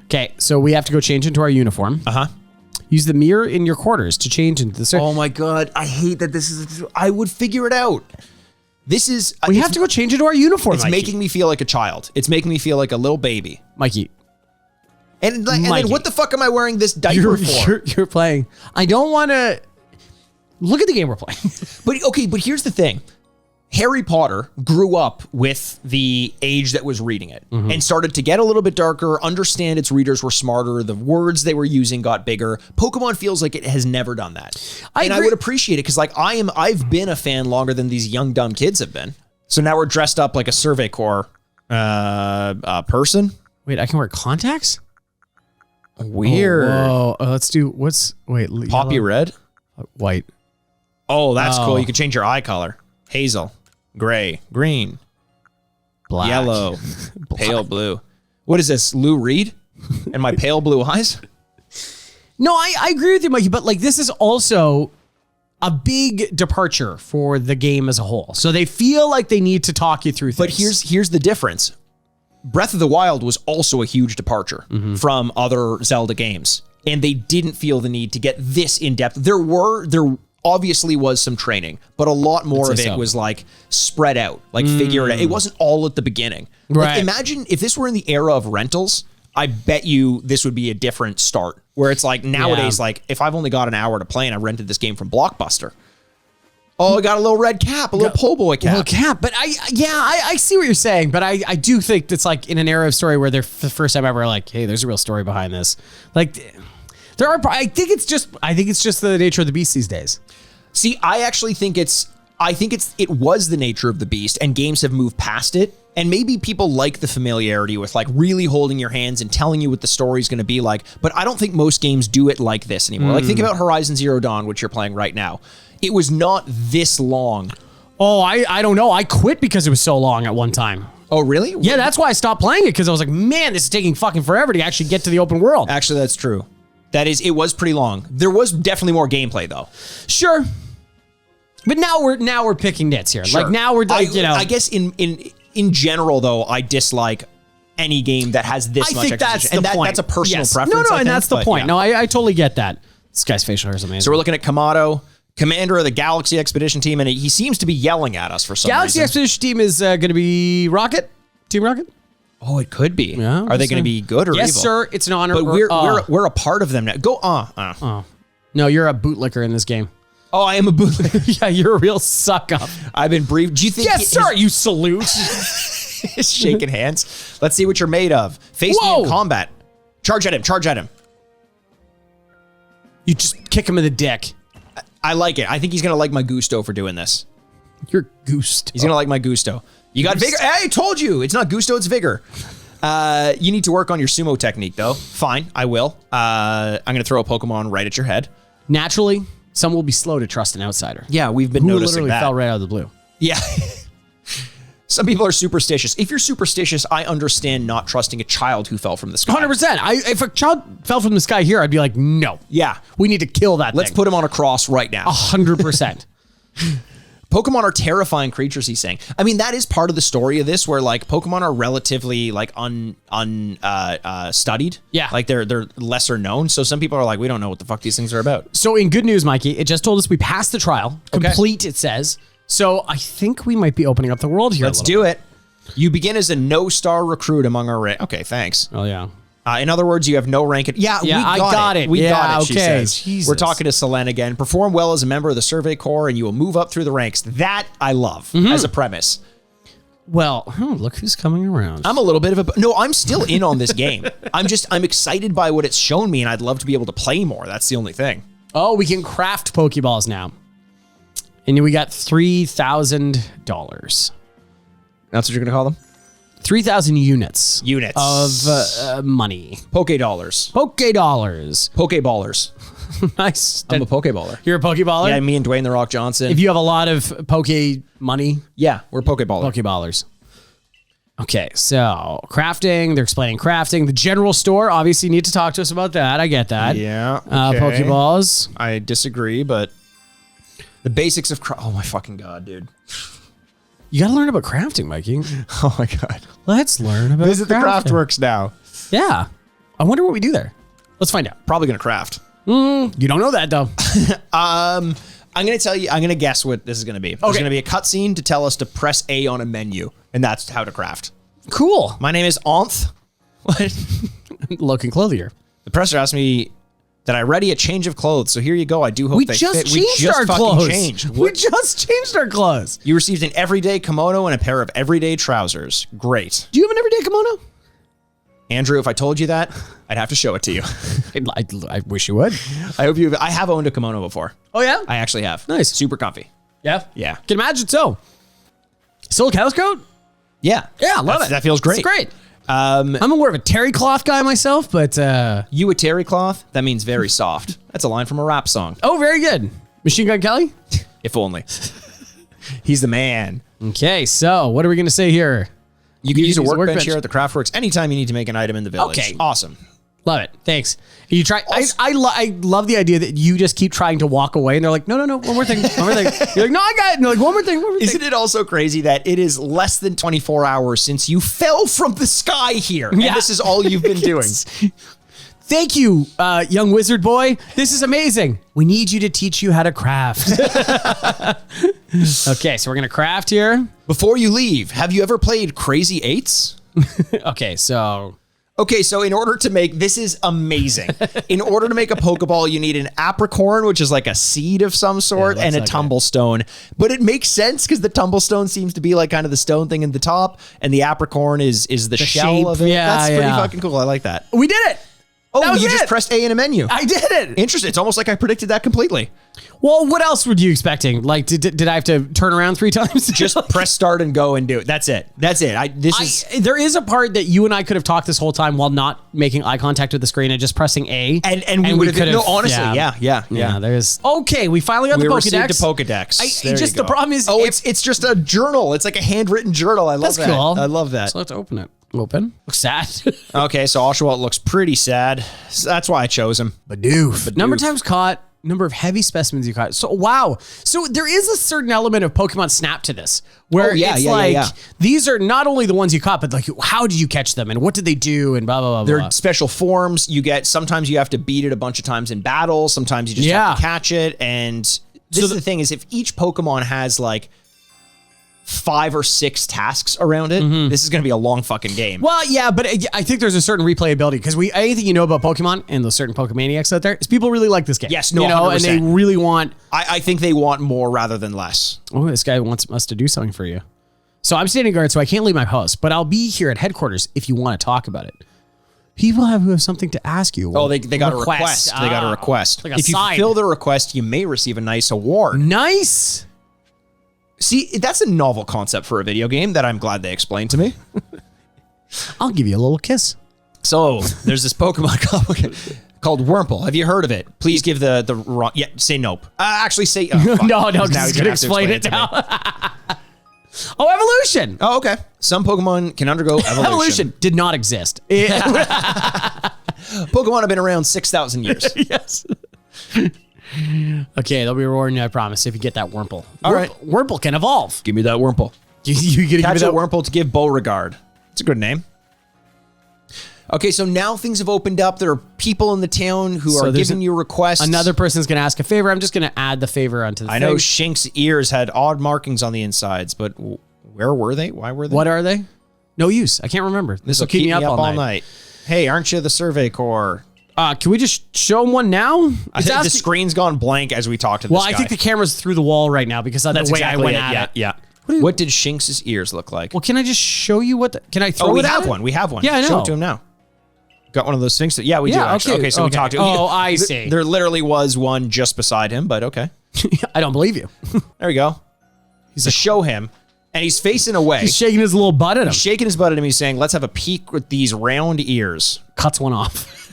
Okay, so we have to go change into our uniform. Use the mirror in your quarters to change into the... Oh my God, I hate that this is... I would figure it out. This is... We have to go change into our uniform, It's making me feel like a child. It's making me feel like a little baby. Mikey. And then what the fuck am I wearing this diaper for? You're playing. I don't want to... Look at the game we're playing. But here's the thing. Harry Potter grew up with the age that was reading it and started to get a little bit darker, understand its readers were smarter, the words they were using got bigger. Pokemon feels like it has never done that. I would appreciate it because like I've been a fan longer than these young dumb kids have been. So now we're dressed up like a Survey Corps person. Wait, I can wear contacts? Weird. Oh, let's do Poppy yellow, red? white. Oh, that's cool. You can change your eye color. Hazel, gray, green, black, yellow, pale blue. What is this, Lou Reed? And my pale blue eyes? No, I agree with you, Mikey, but like this is also a big departure for the game as a whole. So they feel like they need to talk you through things. But here's the difference. Breath of the Wild was also a huge departure from other Zelda games. And they didn't feel the need to get this in depth. There obviously was some training, but a lot more of it was like spread out, like figure it out. It wasn't all at the beginning. Right. Like, imagine if this were in the era of rentals, I bet you this would be a different start where it's like nowadays, like if I've only got an hour to play and I rented this game from Blockbuster. Oh, I got a little red cap, a little po' boy cap. A little cap, but I see what you're saying, but I do think it's like in an era of story where they're for the first time ever like, hey, there's a real story behind this. Like there are, I think it's just the nature of the beast these days. See, I actually think it was the nature of the beast and games have moved past it. And maybe people like the familiarity with like really holding your hands and telling you what the story's going to be like. But I don't think most games do it like this anymore. Like think about Horizon Zero Dawn, which you're playing right now. It was not this long. Oh, I don't know. I quit because it was so long at one time. Oh, really? Yeah, that's why I stopped playing it because I was like, man, this is taking fucking forever to actually get to the open world. Actually, that's true. It was pretty long. There was definitely more gameplay though. Sure. But now we're picking nits here. Sure. Like now we're like, I guess in general though, I dislike any game that has this much. I think that's the point. That's a personal preference. No, and that's the point. Yeah. No, I totally get that. This guy's facial hair is amazing. So we're looking at Kamado, commander of the Galaxy Expedition Team, and he seems to be yelling at us for some reason. Galaxy Expedition Team is going to be Rocket? Team Rocket? Oh, it could be. Yeah, are they going to be good or evil? Yes, sir. It's an honor. But we're a part of them now. Go No, you're a bootlicker in this game. Oh, I am a bootlicker. Yeah, you're a real suck up. I've been briefed. Do you think? Yes, sir. You salute. He's shaking hands. Let's see what you're made of. Face me in combat. Charge at him. Charge at him. You just kick him in the dick. I like it. I think he's going to like my gusto for doing this. Your gusto. He's going to like my gusto. You got vigor. Hey, I told you. It's not gusto, it's vigor. You need to work on your sumo technique, though. Fine, I will. I'm going to throw a Pokemon right at your head. Naturally, some will be slow to trust an outsider. Yeah, we've been noticing literally that. Fell right out of the blue. Yeah. Some people are superstitious. If you're superstitious, I understand not trusting a child who fell from the sky. 100%. If a child fell from the sky here, I'd be like, no. Yeah. We need to kill that Let's thing. put him on a cross right now. 100%. Pokemon are terrifying creatures, he's saying. I mean, that is part of the story of this, where like Pokemon are relatively like studied. Yeah. Like they're lesser known. So some people are like, we don't know what the fuck these things are about. So in good news, Mikey, it just told us we passed the trial. Complete, it says. So I think we might be opening up the world here. Let's do it. You begin as a no-star recruit among our Okay, thanks. Oh, yeah. In other words, you have no rank. Yeah, we got it. We got it, she says. Jesus. We're talking to Selene again. Perform well as a member of the Survey Corps, and you will move up through the ranks. That I love as a premise. Well, look who's coming around. I'm a little bit of a... No, I'm still in on this game. I'm excited by what it's shown me, and I'd love to be able to play more. That's the only thing. Oh, we can craft Pokeballs now. And we got $3,000. That's what you're going to call them? 3,000 units. Units. Of money. Poke dollars. Poke dollars. Pokeballers. Nice. I'm a Pokeballer. You're a Pokeballer? Yeah, me and Dwayne The Rock Johnson. If you have a lot of Poke money. Yeah, we're Pokeballers. Pokeballers. Okay, so crafting. They're explaining crafting. The general store, obviously, you need to talk to us about that. I get that. Yeah. Okay. Pokeballs. I disagree, but the basics of oh my fucking God, dude. You got to learn about crafting, Mikey. Oh my God. Let's learn about Visit the crafting. Craftworks now. Yeah. I wonder what we do there. Let's find out. Probably going to craft. You don't know that, though. I'm going to tell you, I'm going to guess what this is going to be. There's going to be a cutscene to tell us to press A on a menu, and that's how to craft. Cool. My name is Onth. What? Loken Clothier. The presser asked me that I ready a change of clothes, so here you go. I do hope We they just fit. changed our clothes. Changed. We just changed our clothes. You received an everyday kimono and a pair of everyday trousers. Great. Do you have an everyday kimono? Andrew, if I told you that, I'd have to show it to you. I wish you would. I hope I have owned a kimono before. Oh, yeah? I actually have. Nice. Super comfy. Yeah? Yeah. Can imagine so. Silk house coat? Yeah. Yeah, love it. That feels great. It's great. I'm more of a terry cloth guy myself, but... You a terry cloth? That means very soft. That's a line from a rap song. Oh, very good. Machine Gun Kelly? If only. He's the man. Okay, so what are we going to say here? You can use a workbench here at the Craftworks anytime you need to make an item in the village. Okay. Awesome. Love it. Thanks. You try. I love the idea that you just keep trying to walk away, and they're like, no, one more thing, one more thing. You're like, no, I got it. And they're like, one more thing. Isn't it also crazy that it is less than 24 hours since you fell from the sky here, and this is all you've been doing? Thank you, young wizard boy. This is amazing. We need you to teach you how to craft. Okay, so we're gonna craft here. Before you leave, have you ever played Crazy Eights? Okay, so in order to make, this is amazing. In order to make a Pokeball, you need an apricorn, which is like a seed of some sort, and a tumblestone. But it makes sense because the tumblestone seems to be like kind of the stone thing in the top, and the apricorn is the shell shape. of it. Yeah, that's pretty fucking cool. I like that. we did it. Oh, you just pressed A in a menu. I did it. Interesting. It's almost like I predicted that completely. Well, what else were you expecting? Like, did I have to turn around 3 times? Just press start and go and do it. That's it. That's it. There is a part that you and I could have talked this whole time while not making eye contact with the screen and just pressing A. And we would have. No, honestly, yeah. There's okay. We finally got the Pokedex. Received a Pokedex. The problem is, it's just a journal. It's like a handwritten journal. I love that. Cool. I love that. So let's open it. Open. Looks sad. Okay, so Oshawott looks pretty sad. So that's why I chose him. Badoof. Number of times caught, number of heavy specimens you caught. So wow. So there is a certain element of Pokemon Snap to this, where these are not only the ones you caught, but like how did you catch them and what did they do and blah blah blah. They're special forms. You get sometimes you have to beat it a bunch of times in battle. Sometimes you just have to catch it. And this is the thing is if each Pokemon has like 5 or 6 tasks around it, this is going to be a long fucking game. Well, yeah, but I think there's a certain replayability because anything you know about Pokemon and those certain Pokemaniacs out there is people really like this game. Yes, no, 100%. And they really want. I think they want more rather than less. Oh, this guy wants us to do something for you. So I'm standing guard, so I can't leave my house, but I'll be here at headquarters if you want to talk about it. People who have something to ask you. Oh, they got a request. They got a request. Like if you fill the request, you may receive a nice award. Nice. See, that's a novel concept for a video game that I'm glad they explained to me. I'll give you a little kiss. So there's this Pokemon called Wurmple. Have you heard of it? Please give the wrong. Yeah, say nope. Actually, say no. Because he's gonna explain it now. Oh, evolution. Oh, okay. Some Pokemon can undergo evolution. Evolution did not exist. Pokemon have been around 6,000 years. Yes. Okay, they'll be rewarding you, I promise, if you get that Wurmple. All right. Wurmple can evolve. Give me that Wurmple. You get Catch a Wurmple to give Beauregard. It's a good name. Okay, so now things have opened up. There are people in the town who are giving you requests. Another person's going to ask a favor. I'm just going to add the favor onto the thing. I know Shink's ears had odd markings on the insides, but where were they? Why were they? What are they? No use. I can't remember. This will keep me up all night. Hey, aren't you the Survey Corps? Can we just show him one now? I think the screen's gone blank as we talk to this guy. I think the camera's through the wall right now because of the way I went at it. Yeah. What did Shinx's ears look like? Well, can I just show you what? Can I throw we it at have it? one. We have one. Yeah, I know. Show it to him now. Got one of those Sphinx. Yeah, we do. Actually. Okay, so we talked to him. Oh, I see. There literally was one just beside him, but okay. I don't believe you. There we go. He's to show him, and he's facing away. He's shaking his little butt at him. He's shaking his butt at him. He's saying, "Let's have a peek with these round ears." Cuts one off.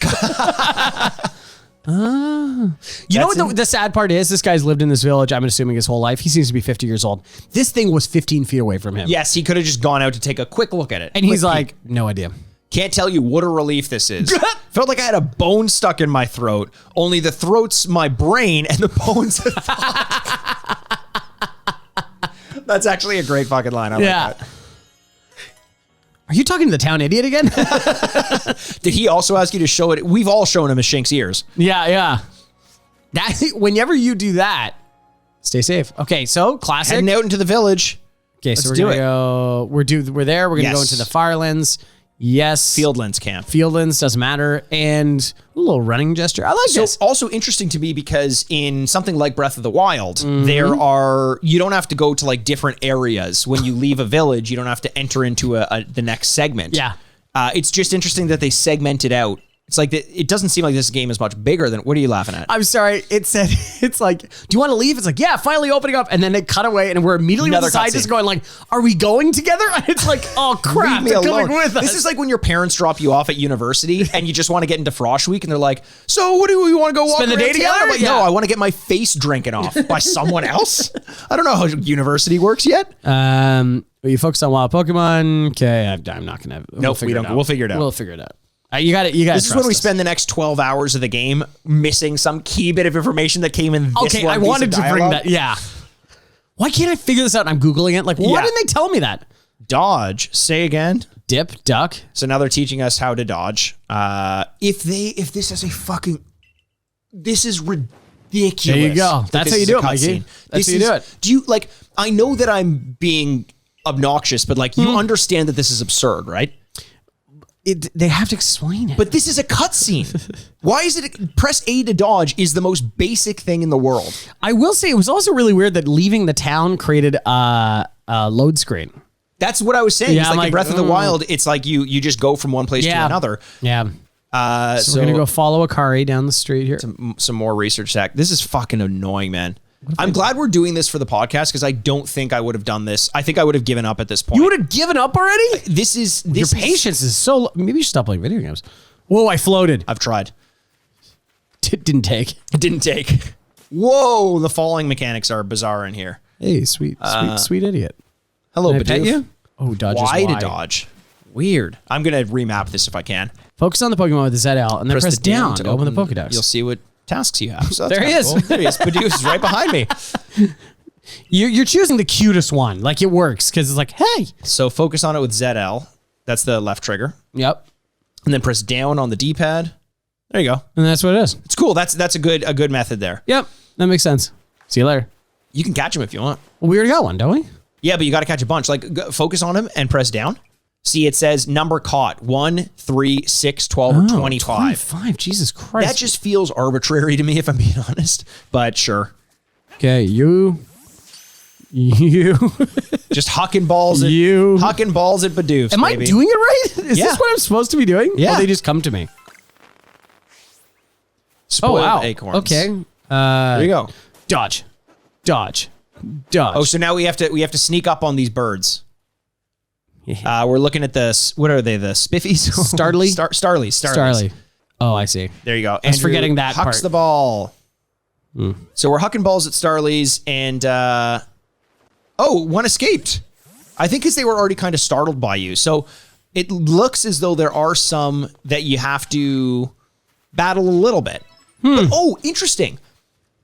You know what the sad part is? This guy's lived in this village, I'm assuming, his whole life. He seems to be 50 years old. This thing was 15 feet away from him. Yes, he could have just gone out to take a quick look at it. And he's like, no idea. Can't tell you what a relief this is. Felt like I had a bone stuck in my throat, only the throat's my brain and the bone's the thought. That's actually a great fucking line. I like that. Are you talking to the town idiot again? Did he also ask you to show it? We've all shown him a Shinx ears. Yeah. Whenever you do that, stay safe. Okay, so classic. Heading out into the village. Okay, so we're gonna go. We're there. We're gonna go into the Firelands. Yes. Fieldlands camp. Fieldlands doesn't matter. And a little running gesture. I like this. Also interesting to me because in something like Breath of the Wild, you don't have to go to like different areas. When you leave a village, you don't have to enter into the next segment. Yeah. It's just interesting that they segment it out. It's like, it doesn't seem like this game is much bigger than, what are you laughing at? I'm sorry. It said, it's like, do you want to leave? It's like, yeah, finally opening up. And then they cut away and we're immediately with the scientists going like, are we going together? And it's like, oh crap, they're coming with us. This is like when your parents drop you off at university and you just want to get into Frosh Week and they're like, so what do we want to go walk Spend the day together? I'm like, no, I want to get my face drinking off by someone else. I don't know how university works yet. You focus on wild Pokemon. Okay, I'm not gonna. Nope, we don't. We'll figure it out. We'll figure it out. You got it. This is when we spend the next 12 hours of the game missing some key bit of information that came in this Okay, one I wanted to bring that. Yeah. Why can't I figure this out? I'm Googling it. Like, why didn't they tell me that? Dodge. Say again. Dip, duck. So now they're teaching us how to dodge. If this is a fucking, this is ridiculous. There you go. That's how you do it, Mikey. That's how you do it. Do you like? I know that I'm being obnoxious, but like, you understand that this is absurd, right? They have to explain it. But this is a cutscene. Why is it press A to dodge is the most basic thing in the world? I will say it was also really weird that leaving the town created a load screen. That's what I was saying. Yeah, it's like in Breath of the Wild, it's like you just go from one place to another. Yeah. So we're going to go follow Akari down the street here. Some more research stack. This is fucking annoying, man. I'm glad we're doing this for the podcast because I don't think I would have done this. I think I would have given up at this point. You would have given up already? Your patience is so low. Maybe you should stop playing video games. Whoa, I floated. I've tried. It didn't take. It didn't take. Whoa, the falling mechanics are bizarre in here. Hey, sweet idiot. Hello, Can I pet Bidoof. you? Oh, dodge is Y to dodge. Weird. I'm going to remap this if I can. Focus on the Pokemon with the ZL and then press down to open the Pokedex. You'll see what tasks you have. So there he is. Cool. There he is. Bidoof is right behind me. You're choosing the cutest one. Like, it works because it's like, hey. So focus on it with ZL. That's the left trigger. Yep. And then press down on the D-pad. There you go. And that's what it is. It's cool. That's a good method there. Yep. That makes sense. See you later. You can catch him if you want. Well, we already got one, don't we? Yeah, but you got to catch a bunch. Like, focus on him and press down. See, it says number caught 1, 3, 6, 12, or 25. 25. Jesus Christ. That just feels arbitrary to me, if I'm being honest. But sure. Okay, you. Just hucking balls at Bidoofs. Am I doing it right? Is this what I'm supposed to be doing? Yeah. Or they just come to me? Spoiled acorns. Okay. There you go. Dodge. Oh, so now we have to sneak up on these birds. We're looking at what are they? The Spiffies? Starlies. Oh, I see. There you go. I was forgetting that hucks part. the ball. So we're hucking balls at Starlies and, one escaped. I think because they were already kind of startled by you. So it looks as though there are some that you have to battle a little bit. But, interesting.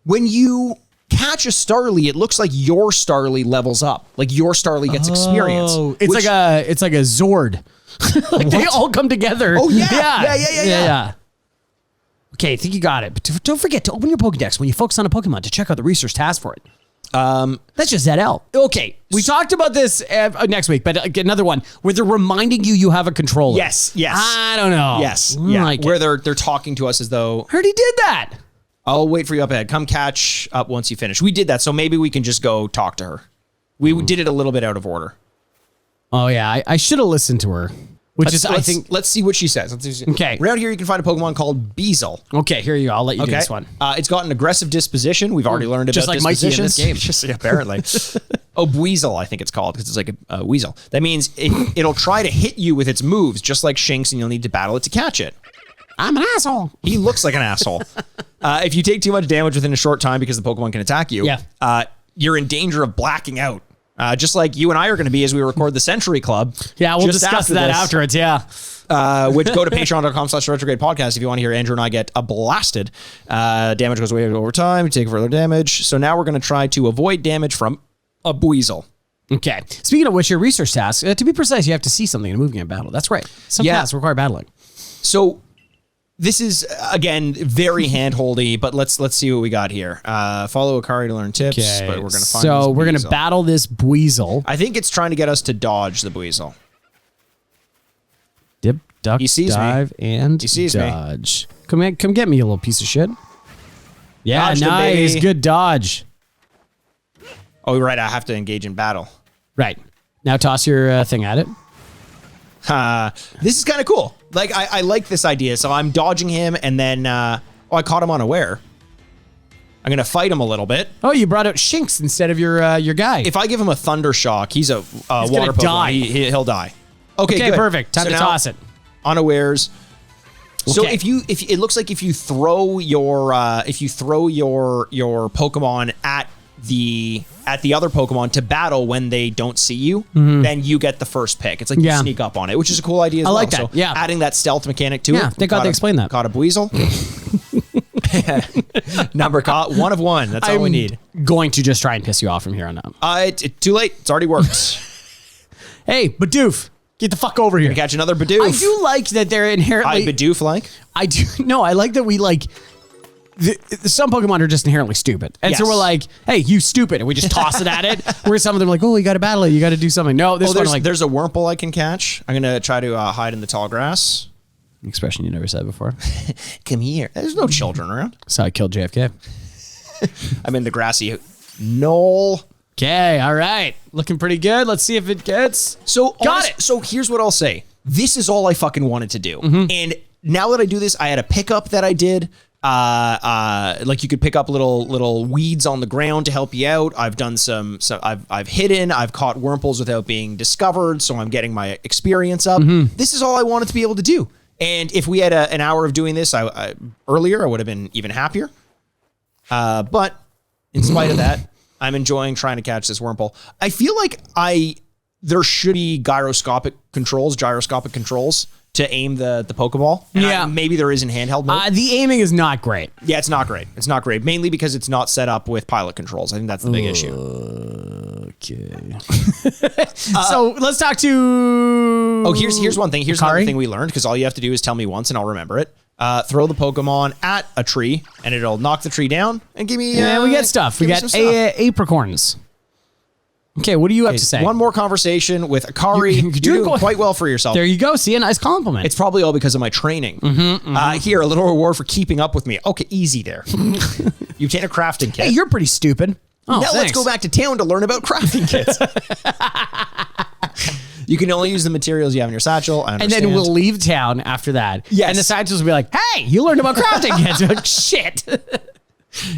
When you catch a Starly, it looks like your Starly levels up. Like your Starly gets experience. It's like a Zord. Like they all come together. Oh yeah. Okay, I think you got it. But don't forget to open your Pokedex when you focus on a Pokemon to check out the research task for it. That's just ZL. Okay, we talked about this next week, but another one where they're reminding you have a controller. Yes. I don't know. Yes. Yeah. Like where they're talking to us as though I already did that. I'll wait for you up ahead. Come catch up once you finish. We did that, so maybe we can just go talk to her. We did it a little bit out of order. Oh yeah, I should have listened to her. Let's see what she says. Okay. Around here, you can find a Pokemon called Beazle. Okay, here you go. I'll let you do this one. It's got an aggressive disposition. We've already learned about just like Mikey in this game. Just apparently. Buizel, I think it's called, because it's like a weasel. That means it'll try to hit you with its moves, just like Shinx, and you'll need to battle it to catch it. I'm an asshole. He looks like an asshole. If you take too much damage within a short time because the Pokemon can attack you, you're in danger of blacking out. Just like you and I are going to be as we record the Century Club. Yeah, we'll discuss that afterwards. Yeah. Which go to patreon.com/retrograde podcast if you want to hear Andrew and I get blasted. Damage goes way over time. You take further damage. So now we're going to try to avoid damage from a Buizel. Okay. Speaking of which, your research task, to be precise, you have to see something in a moving game battle. That's right. Some tasks require battling. So this is, again, very hand-holdy, but let's see what we got here. Follow Akari to learn tips, but we're going to find So we're going to battle this Buizel. I think it's trying to get us to dodge the Buizel. Dip, duck, dive, and dodge. Me. Come get me, you little piece of shit. Yeah, dodged nice. Good dodge. Oh, right. I have to engage in battle. Right. Now toss your thing at it. This is kind of cool. Like, I like this idea. So I'm dodging him, and then I caught him unaware. I'm gonna fight him a little bit. Oh, you brought out Shinx instead of your guy. If I give him a Thunder Shock, he's a water Pokemon. He'll die. Okay, good. Perfect. Time to toss it. Unawares. So if it looks like if you throw your Pokemon at the other Pokemon to battle when they don't see you, then you get the first pick. It's like you sneak up on it, which is a cool idea as well. I like that. So adding that stealth mechanic to it. Yeah, thank God they explained that. Caught a Buizel. Number caught. 1 of 1. That's all we need. Going to just try and piss you off from here on out. Too late. It's already worked. Hey, Bidoof. Get the fuck over here. Catch another Bidoof. I do like that they're inherently... Bidoof-like? I do. No, I like that we like... Some Pokemon are just inherently stupid. And so we're like, hey, you stupid. And we just toss it at it. Where some of them are like, oh, you got to battle it. You got to do something. No, this one there's a Wurmple I can catch. I'm going to try to hide in the tall grass. An expression you never said before. Come here. There's no children around. So I killed JFK. I'm in the grassy knoll. Okay, all right. Looking pretty good. Let's see if it gets. So here's what I'll say. This is all I fucking wanted to do. And now that I do this, I had a pickup that I did. Like you could pick up little weeds on the ground to help you out. I've done I've hidden, I've caught Wurmples without being discovered, so I'm getting my experience up. This is all I wanted to be able to do. And if we had an hour of doing this earlier, I would have been even happier. But in spite of that, I'm enjoying trying to catch this Wurmple. I feel like there should be gyroscopic controls to aim the Pokeball. And maybe there is in handheld mode. The aiming is not great. Yeah, it's not great. It's not great. Mainly because it's not set up with pilot controls. I think that's the big issue. Okay. So let's talk to... Oh, here's one thing. Here's another thing we learned, because all you have to do is tell me once and I'll remember it. Throw the Pokemon at a tree and it'll knock the tree down and give me... Yeah, we get stuff. We got apricorns. Okay, what do you have to say? One more conversation with Akari. You're doing quite well for yourself. There you go. See, a nice compliment. It's probably all because of my training. Here, a little reward for keeping up with me. Okay, easy there. You obtain a crafting kit. Hey, you're pretty stupid. Oh, now let's go back to town to learn about crafting kits. You can only use the materials you have in your satchel. I understand. And then we'll leave town after that. Yes. And the satchels will be like, hey, you learned about crafting kits. You're like, shit.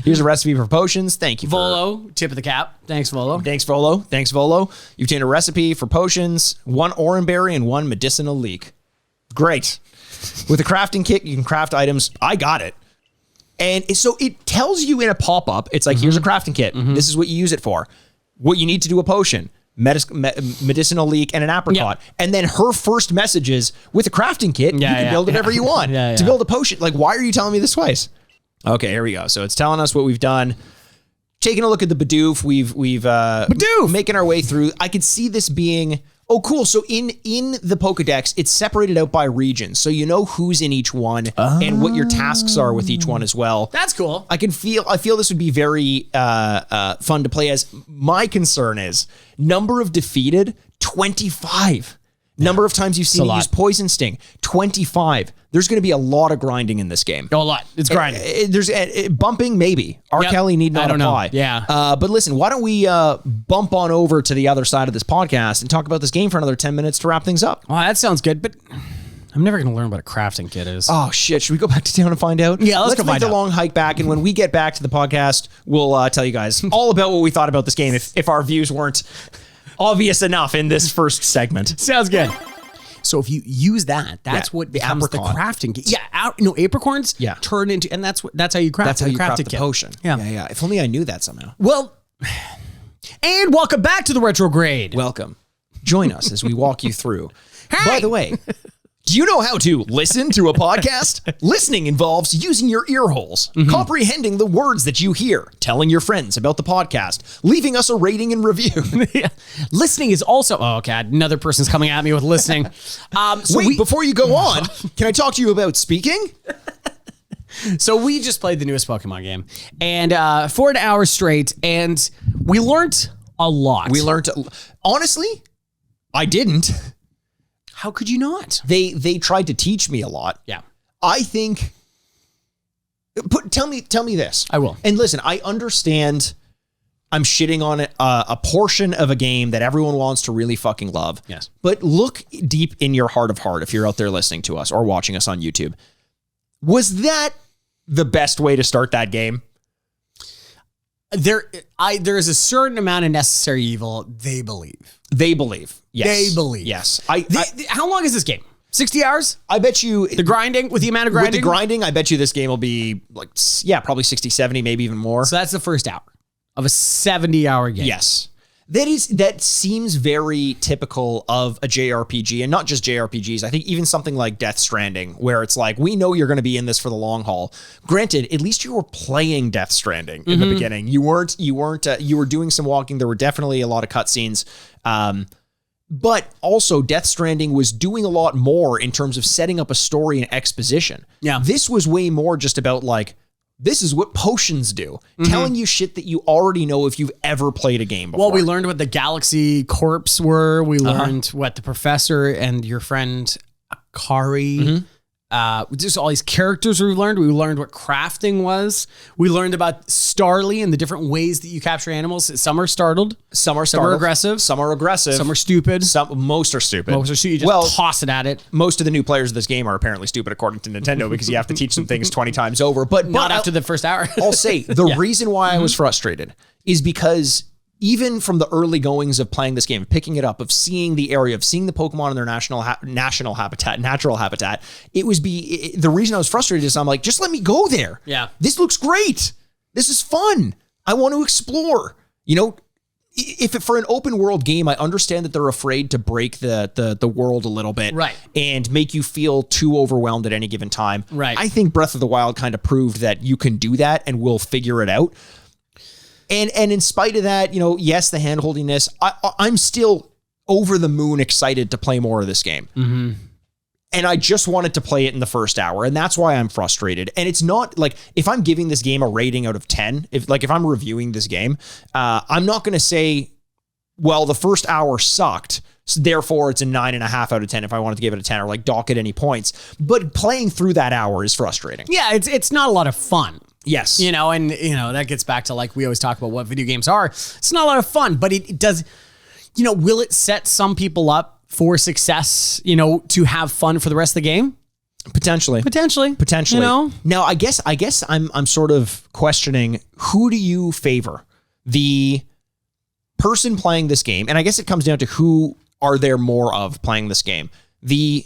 Here's a recipe for potions. Thank you, Volo. Tip of the cap. Thanks, Volo. Thanks, Volo. You've obtained a recipe for potions, 1 Oran Berry and 1 medicinal leek. Great. With a crafting kit, you can craft items. I got it. And so it tells you in a pop-up, it's like, here's a crafting kit. This is what you use it for. What you need to do a potion, medicinal leek, and an apricot. Yeah. And then her first message is, with a crafting kit, you can build whatever you want. To build a potion. Like, why are you telling me this twice? Okay, here we go. So it's telling us what we've done. Taking a look at the Bidoof, we've making our way through. I could see this being, oh, cool. So in the Pokedex, it's separated out by region, so you know who's in each one and what your tasks are with each one as well. That's cool. I feel this would be very fun to play as. My concern is number of defeated 25. Number of times you've seen a it use lot. Poison Sting, 25. There's going to be a lot of grinding in this game. A lot. It's grinding. There's bumping, maybe. R. Yep. Kelly need not I don't apply. know. Yeah. But listen, why don't we bump on over to the other side of this podcast and talk about this game for another 10 minutes to wrap things up? Well, that sounds good, but I'm never going to learn what a crafting kit is. Oh, shit. Should we go back to town and find out? Yeah, let's go make find the out. long hike back. And when we get back to the podcast, we'll tell you guys all about what we thought about this game if our views weren't obvious enough in this first segment. Sounds good. So if you use that, that's Yeah, what the becomes apricot. the crafting kit. Yeah, apricorns Yeah. turn into, and that's how you craft. That's how you craft crafted the kit. potion. Yeah. If only I knew that somehow. Well, and welcome back to the Retrograde. Welcome. Join us as we walk you through. Hey! By the way, do you know how to listen to a podcast? Listening involves using your ear holes, comprehending the words that you hear, telling your friends about the podcast, leaving us a rating and review. Yeah. Listening is also, oh god, another person's coming at me with listening. Wait, before you go on, can I talk to you about speaking? So we just played the newest Pokemon game, and 4 hours straight, and we learned a lot. We learned, honestly, I didn't. How could you not? They tried to teach me a lot. Yeah, I think. Tell me this. I will. And listen, I understand. I'm shitting on a portion of a game that everyone wants to really fucking love. Yes. But look deep in your heart of heart if you're out there listening to us or watching us on YouTube. Was that the best way to start that game? There is a certain amount of necessary evil. They believe. They believe. Yes. They believe. Yes. How long is this game? 60 hours? I bet you The grinding with the amount of grinding. with the grinding, I bet you this game will be like, yeah, probably 60, 70, maybe even more. So that's the first hour of a 70-hour game. Yes. That seems very typical of a JRPG, and not just JRPGs. I think even something like Death Stranding, where it's like, we know you're going to be in this for the long haul. Granted, at least you were playing Death Stranding in the beginning. You were doing some walking. There were definitely a lot of cutscenes. But also Death Stranding was doing a lot more in terms of setting up a story and exposition. Yeah. This was way more just about like, this is what potions do. Telling you shit that you already know if you've ever played a game before. Well, we learned what the Galaxy Corps were. We learned what the professor and your friend Akari. Just all these characters we learned. We learned what crafting was. We learned about Starly and the different ways that you capture animals. Some are startled. Some are aggressive. Some are aggressive. Some are stupid. Most are stupid. Most are stupid. You just toss it at it. Most of the new players of this game are apparently stupid, according to Nintendo, because you have to teach them things 20 times over. But Not after the first hour. I'll say the reason why I was frustrated is because even from the early goings of playing this game, picking it up, of seeing the area, of seeing the Pokemon in their natural habitat, the reason I was frustrated is I'm like, just let me go there. Yeah. This looks great. This is fun. I want to explore. You know, for an open world game, I understand that they're afraid to break the world a little bit, Right. and make you feel too overwhelmed at any given time. Right. I think Breath of the Wild kind of proved that you can do that, and we'll figure it out. And in spite of that, you know, yes, the handholdiness, I'm still over the moon excited to play more of this game. And I just wanted to play it in the first hour, and that's why I'm frustrated. And it's not like, if I'm giving this game a rating out of 10, if I'm reviewing this game, I'm not going to say, well, the first hour sucked, so therefore it's a 9.5 out of 10 if I wanted to give it a 10, or like dock at any points. But playing through that hour is frustrating. Yeah, it's not a lot of fun. Yes. You know, and that gets back to, like, we always talk about what video games are. It's not a lot of fun, but it does, will it set some people up for success, to have fun for the rest of the game? Potentially. Now, I guess I'm sort of questioning, who do you favor? The person playing this game, and I guess it comes down to who are there more of playing this game? The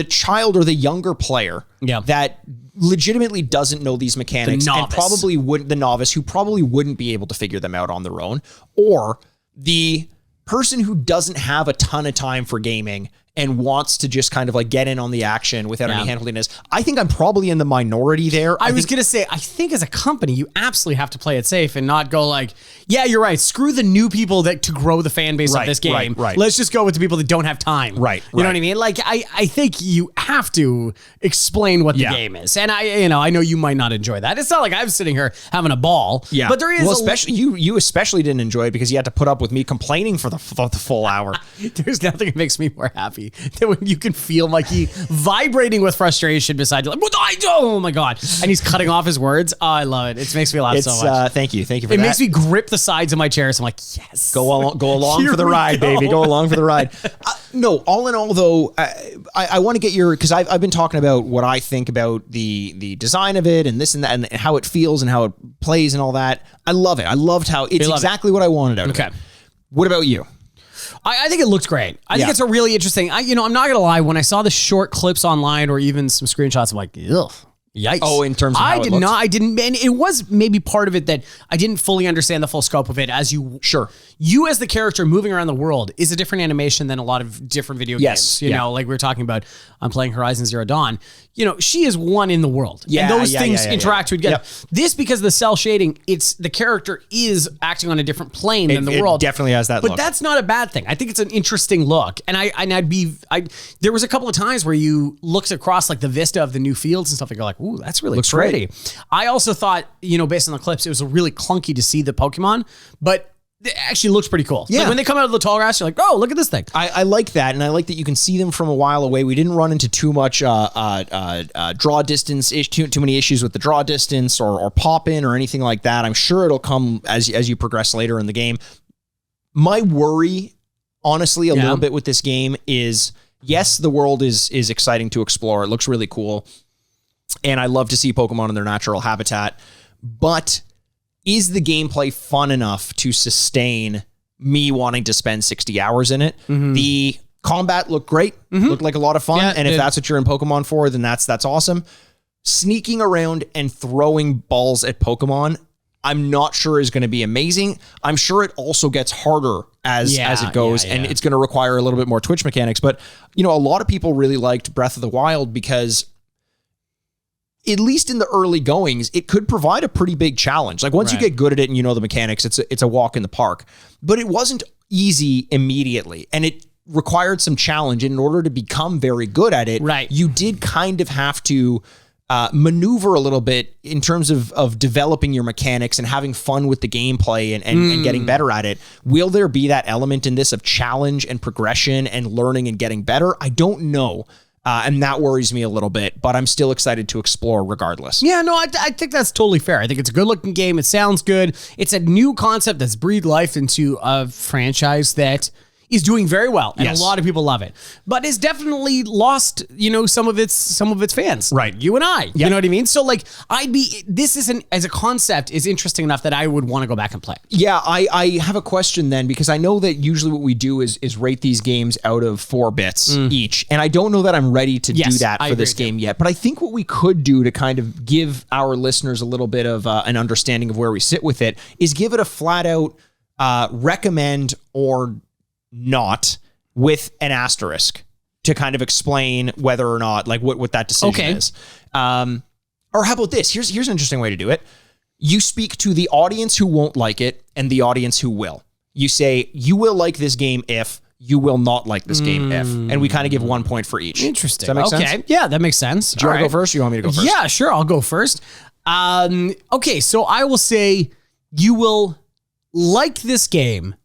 child or the younger player that legitimately doesn't know these mechanics, and probably wouldn't, the novice who probably wouldn't be able to figure them out on their own, or the person who doesn't have a ton of time for gaming and wants to just kind of like get in on the action without any handholdiness. I think I'm probably in the minority there. I was going to say, I think as a company, you absolutely have to play it safe and not go like, yeah, you're right. Screw the new people that to grow the fan base of this game. Right. Let's just go with the people that don't have time. Right. You know what I mean? Like, I think you have to explain what the game is. And I know you might not enjoy that. It's not like I'm sitting here having a ball. Yeah. But there is especially you especially didn't enjoy it because you had to put up with me complaining for the full hour. There's nothing that makes me more happy than when you can feel Mikey vibrating with frustration beside you. Like, what do I do? Oh my God. And he's cutting off his words. Oh, I love it. It makes me laugh so much. Thank you for that. It makes me grip the sides of my chair. So I'm like, yes. Go along for the ride, baby. Go along for the ride. No, all in all, though, I want to get your, because I've been talking about what I think about the design of it and this and that and how it feels and how it plays and all that. I love it. I loved how it's exactly what I wanted out of it. What about you? I think it looks great. I think it's a really interesting. I'm not gonna lie. When I saw the short clips online or even some screenshots, I'm like, ugh. Yikes. Oh, in terms of how it looks? I didn't, and it was maybe part of it that I didn't fully understand the full scope of it as you. Sure. You as the character moving around the world is a different animation than a lot of different video games. You know, like we were talking about, I'm playing Horizon Zero Dawn. She is one in the world. Yeah, and those things interact together. Yep. This, because of the cell shading, the character is acting on a different plane than the world. It definitely has that look. But that's not a bad thing. I think it's an interesting look. And there was a couple of times where you looked across like the vista of the new fields and stuff and you're like, ooh, that's really pretty. I also thought, based on the clips, it was really clunky to see the Pokemon, but it actually looks pretty cool. Yeah. Like when they come out of the tall grass, you're like, oh, look at this thing. I like that, and I like that you can see them from a while away. We didn't run into too much draw distance, too many issues with the draw distance or pop in or anything like that. I'm sure it'll come as you progress later in the game. My worry, honestly, a little bit with this game is, yes, the world is exciting to explore. It looks really cool. And I love to see Pokemon in their natural habitat, but is the gameplay fun enough to sustain me wanting to spend 60 hours in it? The combat looked great, looked like a lot of fun, and if that's what you're in Pokemon for, then that's awesome. Sneaking around and throwing balls at Pokemon, I'm not sure is going to be amazing. I'm sure it also gets harder as it goes, and it's going to require a little bit more twitch mechanics. But, a lot of people really liked Breath of the Wild because, at least in the early goings, it could provide a pretty big challenge. Like once you get good at it and you know the mechanics, it's a walk in the park. But it wasn't easy immediately, and it required some challenge. And in order to become very good at it, you did kind of have to maneuver a little bit in terms of developing your mechanics and having fun with the gameplay and getting better at it. Will there be that element in this of challenge and progression and learning and getting better? I don't know. And that worries me a little bit, but I'm still excited to explore regardless. Yeah, no, I think that's totally fair. I think it's a good looking game. It sounds good. It's a new concept that's breathed life into a franchise that is doing very well, and a lot of people love it. But it's definitely lost, some of its fans. Right. You and I. You know what I mean? So like this isn't, as a concept, is interesting enough that I would want to go back and play. Yeah, I have a question then, because I know that usually what we do is rate these games out of 4 bits each. And I don't know that I'm ready to do that for this game yet. But I think what we could do to kind of give our listeners a little bit of an understanding of where we sit with it is give it a flat out recommend or not with an asterisk to kind of explain whether or not, like what that decision is. Or how about this? Here's an interesting way to do it. You speak to the audience who won't like it and the audience who will. You say, you will like this game if, you will not like this game if. And we kind of give 1 point for each. Interesting. Does that make sense? Yeah, that makes sense. Do you want to go first or you want me to go first? Yeah, sure. I'll go first. Okay, so I will say you will like this game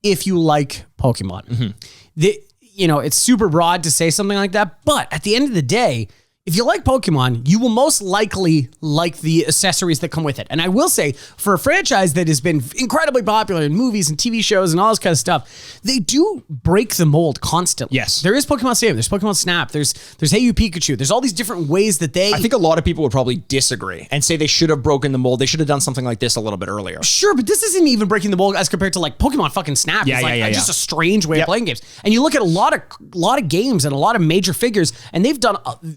if you like Pokemon. It's super broad to say something like that, but at the end of the day, if you like Pokemon, you will most likely like the accessories that come with it. And I will say, for a franchise that has been incredibly popular in movies and TV shows and all this kind of stuff, they do break the mold constantly. Yes. There is Pokemon Stadium, there's Pokemon Snap, there's Hey You Pikachu, there's all these different ways that I think a lot of people would probably disagree and say they should have broken the mold. They should have done something like this a little bit earlier. Sure, but this isn't even breaking the mold as compared to like Pokemon fucking Snap. It's just a strange way of playing games. And you look at a lot of games and a lot of major figures, and they've done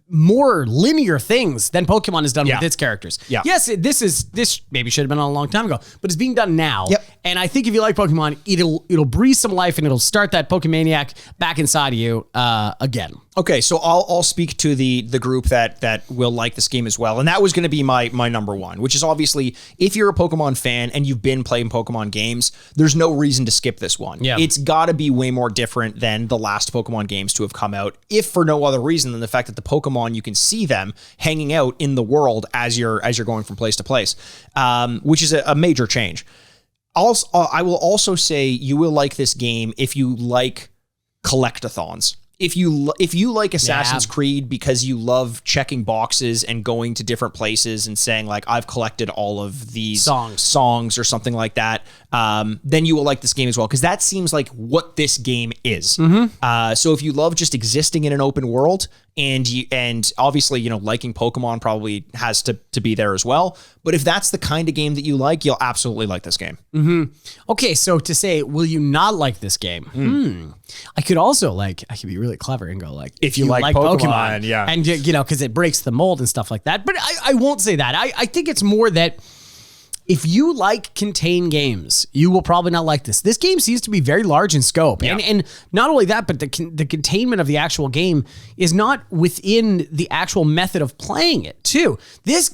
more linear things than Pokemon has done with its characters. Yeah. Yes, this maybe should have been on a long time ago, but it's being done now. Yep. And I think if you like Pokemon, it'll breathe some life and it'll start that Pokemaniac back inside of you again. Okay, so I'll speak to the group that will like this game as well, and that was going to be my number one, which is obviously if you're a Pokemon fan and you've been playing Pokemon games, there's no reason to skip this one. Yeah. It's got to be way more different than the last Pokemon games to have come out, if for no other reason than the fact that the Pokemon, you can see them hanging out in the world as you're going from place to place, which is a major change. Also, I will also say you will like this game if you like collectathons. If you like Assassin's Creed because you love checking boxes and going to different places and saying like I've collected all of these songs or something like that, then you will like this game as well, because that seems like what this game is. So if you love just existing in an open world and obviously liking Pokemon probably has to be there as well. But if that's the kind of game that you like, you'll absolutely like this game. Okay, so to say, will you not like this game? I could also I could be really clever and go like, if you like Pokemon, yeah, and because it breaks the mold and stuff like that. But I won't say that. I think it's more that if you like contained games, you will probably not like this. This game seems to be very large in scope. Yeah. And not only that, but the containment of the actual game is not within the actual method of playing it, too.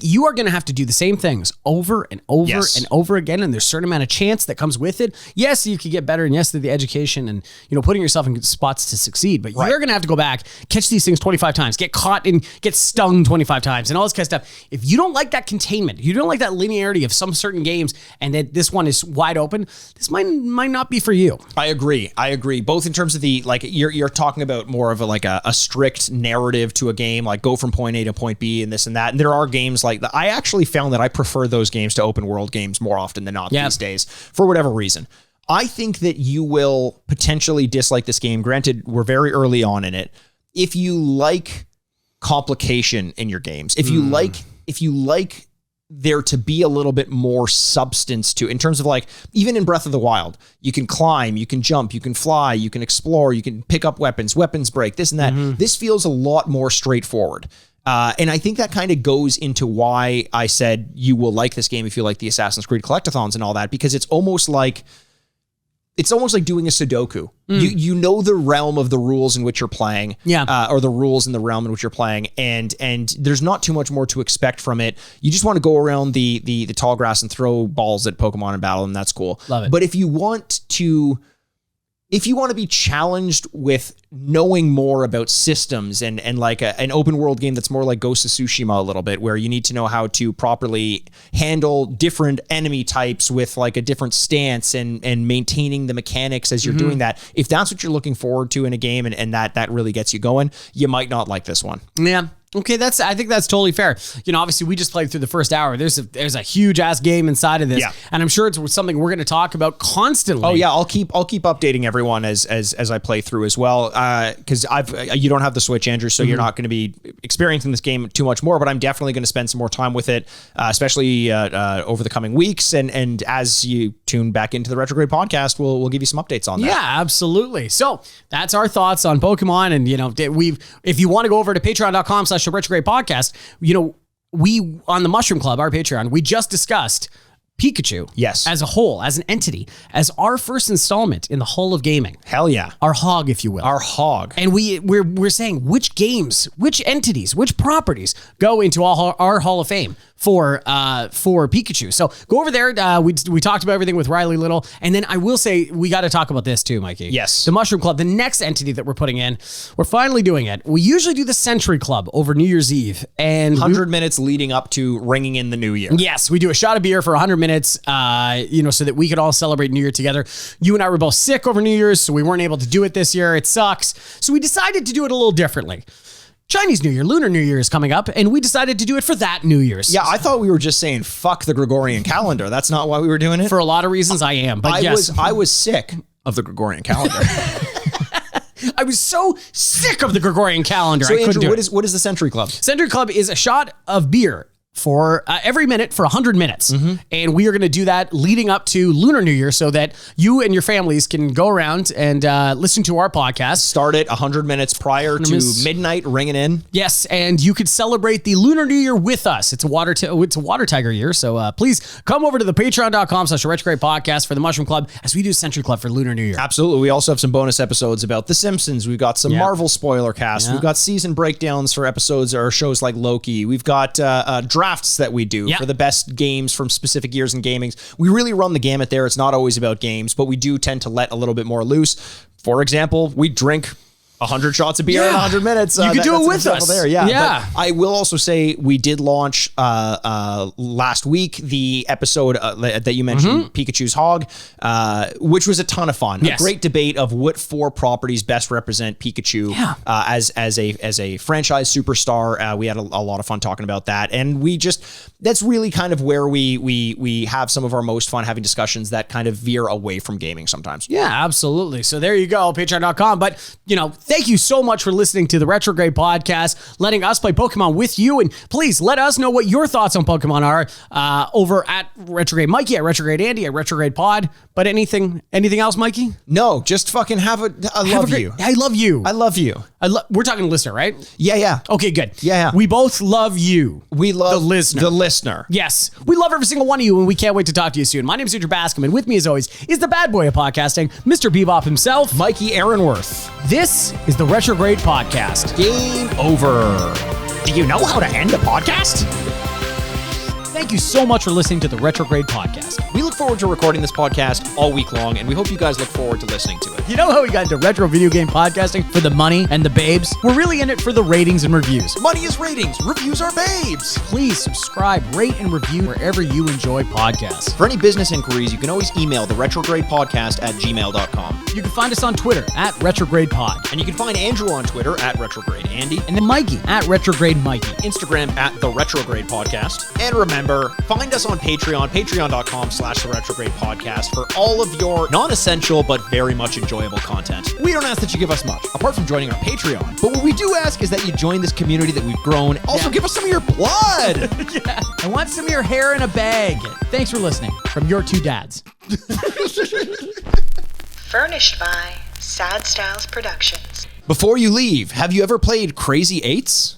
You are going to have to do the same things over and over and over again, and there's a certain amount of chance that comes with it. Yes, you could get better, and yes, the education and putting yourself in spots to succeed, but you're going to have to go back, catch these things 25 times, get caught and get stung 25 times, and all this kind of stuff. If you don't like that containment, you don't like that linearity of some certain games, and that this one is wide open, this might not be for you. I agree. Both in terms of the you're talking about more of a strict narrative to a game, like go from point A to point B and this and that. And there are games like that. I actually found that I prefer those games to open world games more often than not these days for whatever reason. I think that you will potentially dislike this game. Granted, we're very early on in it. If you like complication in your games, if you like there to be a little bit more substance to, in terms of even in Breath of the Wild, you can climb, you can jump, you can fly, you can explore, you can pick up weapons break, this and that. This feels a lot more straightforward. And I think that kind of goes into why I said you will like this game if you like the Assassin's Creed collectathons and all that, because it's almost like doing a Sudoku. You know the realm of the rules in which you're playing, or the rules in the realm in which you're playing, and there's not too much more to expect from it. You just want to go around the tall grass and throw balls at Pokemon and battle them. That's cool. Love it. But if you want to be challenged with knowing more about systems and an open world game that's more like Ghost of Tsushima a little bit, where you need to know how to properly handle different enemy types with a different stance and maintaining the mechanics as you're doing that. If that's what you're looking forward to in a game and that really gets you going, you might not like this one. Yeah. Okay, I think that's totally fair. Obviously we just played through the first hour. There's a huge ass game inside of this, and I'm sure it's something we're going to talk about constantly. Oh yeah, I'll keep updating everyone as I play through as well. Because you don't have the Switch, Andrew, so you're not going to be experiencing this game too much more. But I'm definitely going to spend some more time with it, especially over the coming weeks. And as you tune back into the Retrograde podcast, we'll give you some updates on that. Yeah, absolutely. So that's our thoughts on Pokemon, and if you want to go over to patreon.com/the Retrograde podcast, we on the Mushroom Club, our Patreon, we just discussed Pikachu as a whole, as an entity, as our first installment in the Hall of Gaming. Hell yeah. Our hog, if you will. Our hog. And we're saying which games, which entities, which properties go into our Hall of Fame for Pikachu. So go over there. We talked about everything with Riley Little. And then I will say, we got to talk about this too, Mikey. Yes. The Mushroom Club, the next entity that we're putting in, we're finally doing it. We usually do the Century Club over New Year's Eve. And 100 minutes leading up to ringing in the new year. Yes, we do a shot of beer for 100 minutes, so that we could all celebrate New Year together. You and I were both sick over New Year's, so we weren't able to do it this year. It sucks. So we decided to do it a little differently. Chinese New Year, Lunar New Year is coming up, and we decided to do it for that New Year's. Yeah, I thought we were just saying fuck the Gregorian calendar. That's not why we were doing it. For a lot of reasons, I am. But I was sick of the Gregorian calendar. I was so sick of the Gregorian calendar. So I couldn't Andrew, do what is the Century Club? Century Club is a shot of beer for every minute for 100 minutes. And we are going to do that leading up to Lunar New Year so that you and your families can go around and listen to our podcast. Start it 100 minutes prior to midnight, ringing in. Yes, and you could celebrate the Lunar New Year with us. It's a water tiger year, so please come over to the patreon.com/retrograde podcast for the Mushroom Club as we do Century Club for Lunar New Year. Absolutely. We also have some bonus episodes about The Simpsons. We've got some Marvel spoiler casts. We've got season breakdowns for episodes or shows like Loki. We've got drafts that we do for the best games from specific years in gaming. We really run the gamut there. It's not always about games, but we do tend to let a little bit more loose. For example, we drink 100 shots of beer in 100 minutes. You could do it with us. There. Yeah. But I will also say we did launch last week the episode that you mentioned, Pikachu's Hog, which was a ton of fun. Yes. A great debate of what 4 properties best represent Pikachu as a franchise superstar. We had a lot of fun talking about that, and that's really kind of where we have some of our most fun having discussions that kind of veer away from gaming sometimes. Yeah, absolutely. So there you go, patreon.com. But, thank you so much for listening to the Retrograde podcast, letting us play Pokemon with you. And please let us know what your thoughts on Pokemon are over at Retrograde Mikey, at Retrograde Andy, at Retrograde Pod. But anything else, Mikey? No, just fucking I love you. I love you. I love you. We're talking listener, right? Yeah. Okay, good. Yeah. We both love you. We love the listener. The listener. Yes. We love every single one of you, and we can't wait to talk to you soon. My name is Andrew Bascom, and with me, as always, is the bad boy of podcasting, Mr. Bebop himself, Mikey Aaronworth. This is the Retrograde Podcast. Game over. Do you know how to end a podcast? Thank you so much for listening to the Retrograde Podcast. We look forward to recording this podcast all week long, and we hope you guys look forward to listening to it. You know how we got into retro video game podcasting for the money and the babes? We're really in it for the ratings and reviews. Money is ratings. Reviews are babes. Please subscribe, rate, and review wherever you enjoy podcasts. For any business inquiries, you can always email the retrogradepodcast@gmail.com. You can find us on Twitter at RetrogradePod. And you can find Andrew on Twitter at RetrogradeAndy. And then Mikey at Retrograde Mikey. Instagram at The Retrograde Podcast. And remember, find us on Patreon, patreon.com/The Retrograde Podcast for all of your non-essential but very much enjoyable content. We don't ask that you give us much, apart from joining our Patreon. But what we do ask is that you join this community that we've grown. Also, give us some of your blood. I want some of your hair in a bag. Thanks for listening from your 2 dads. Furnished by Sad Styles Productions. Before you leave, have you ever played Crazy Eights?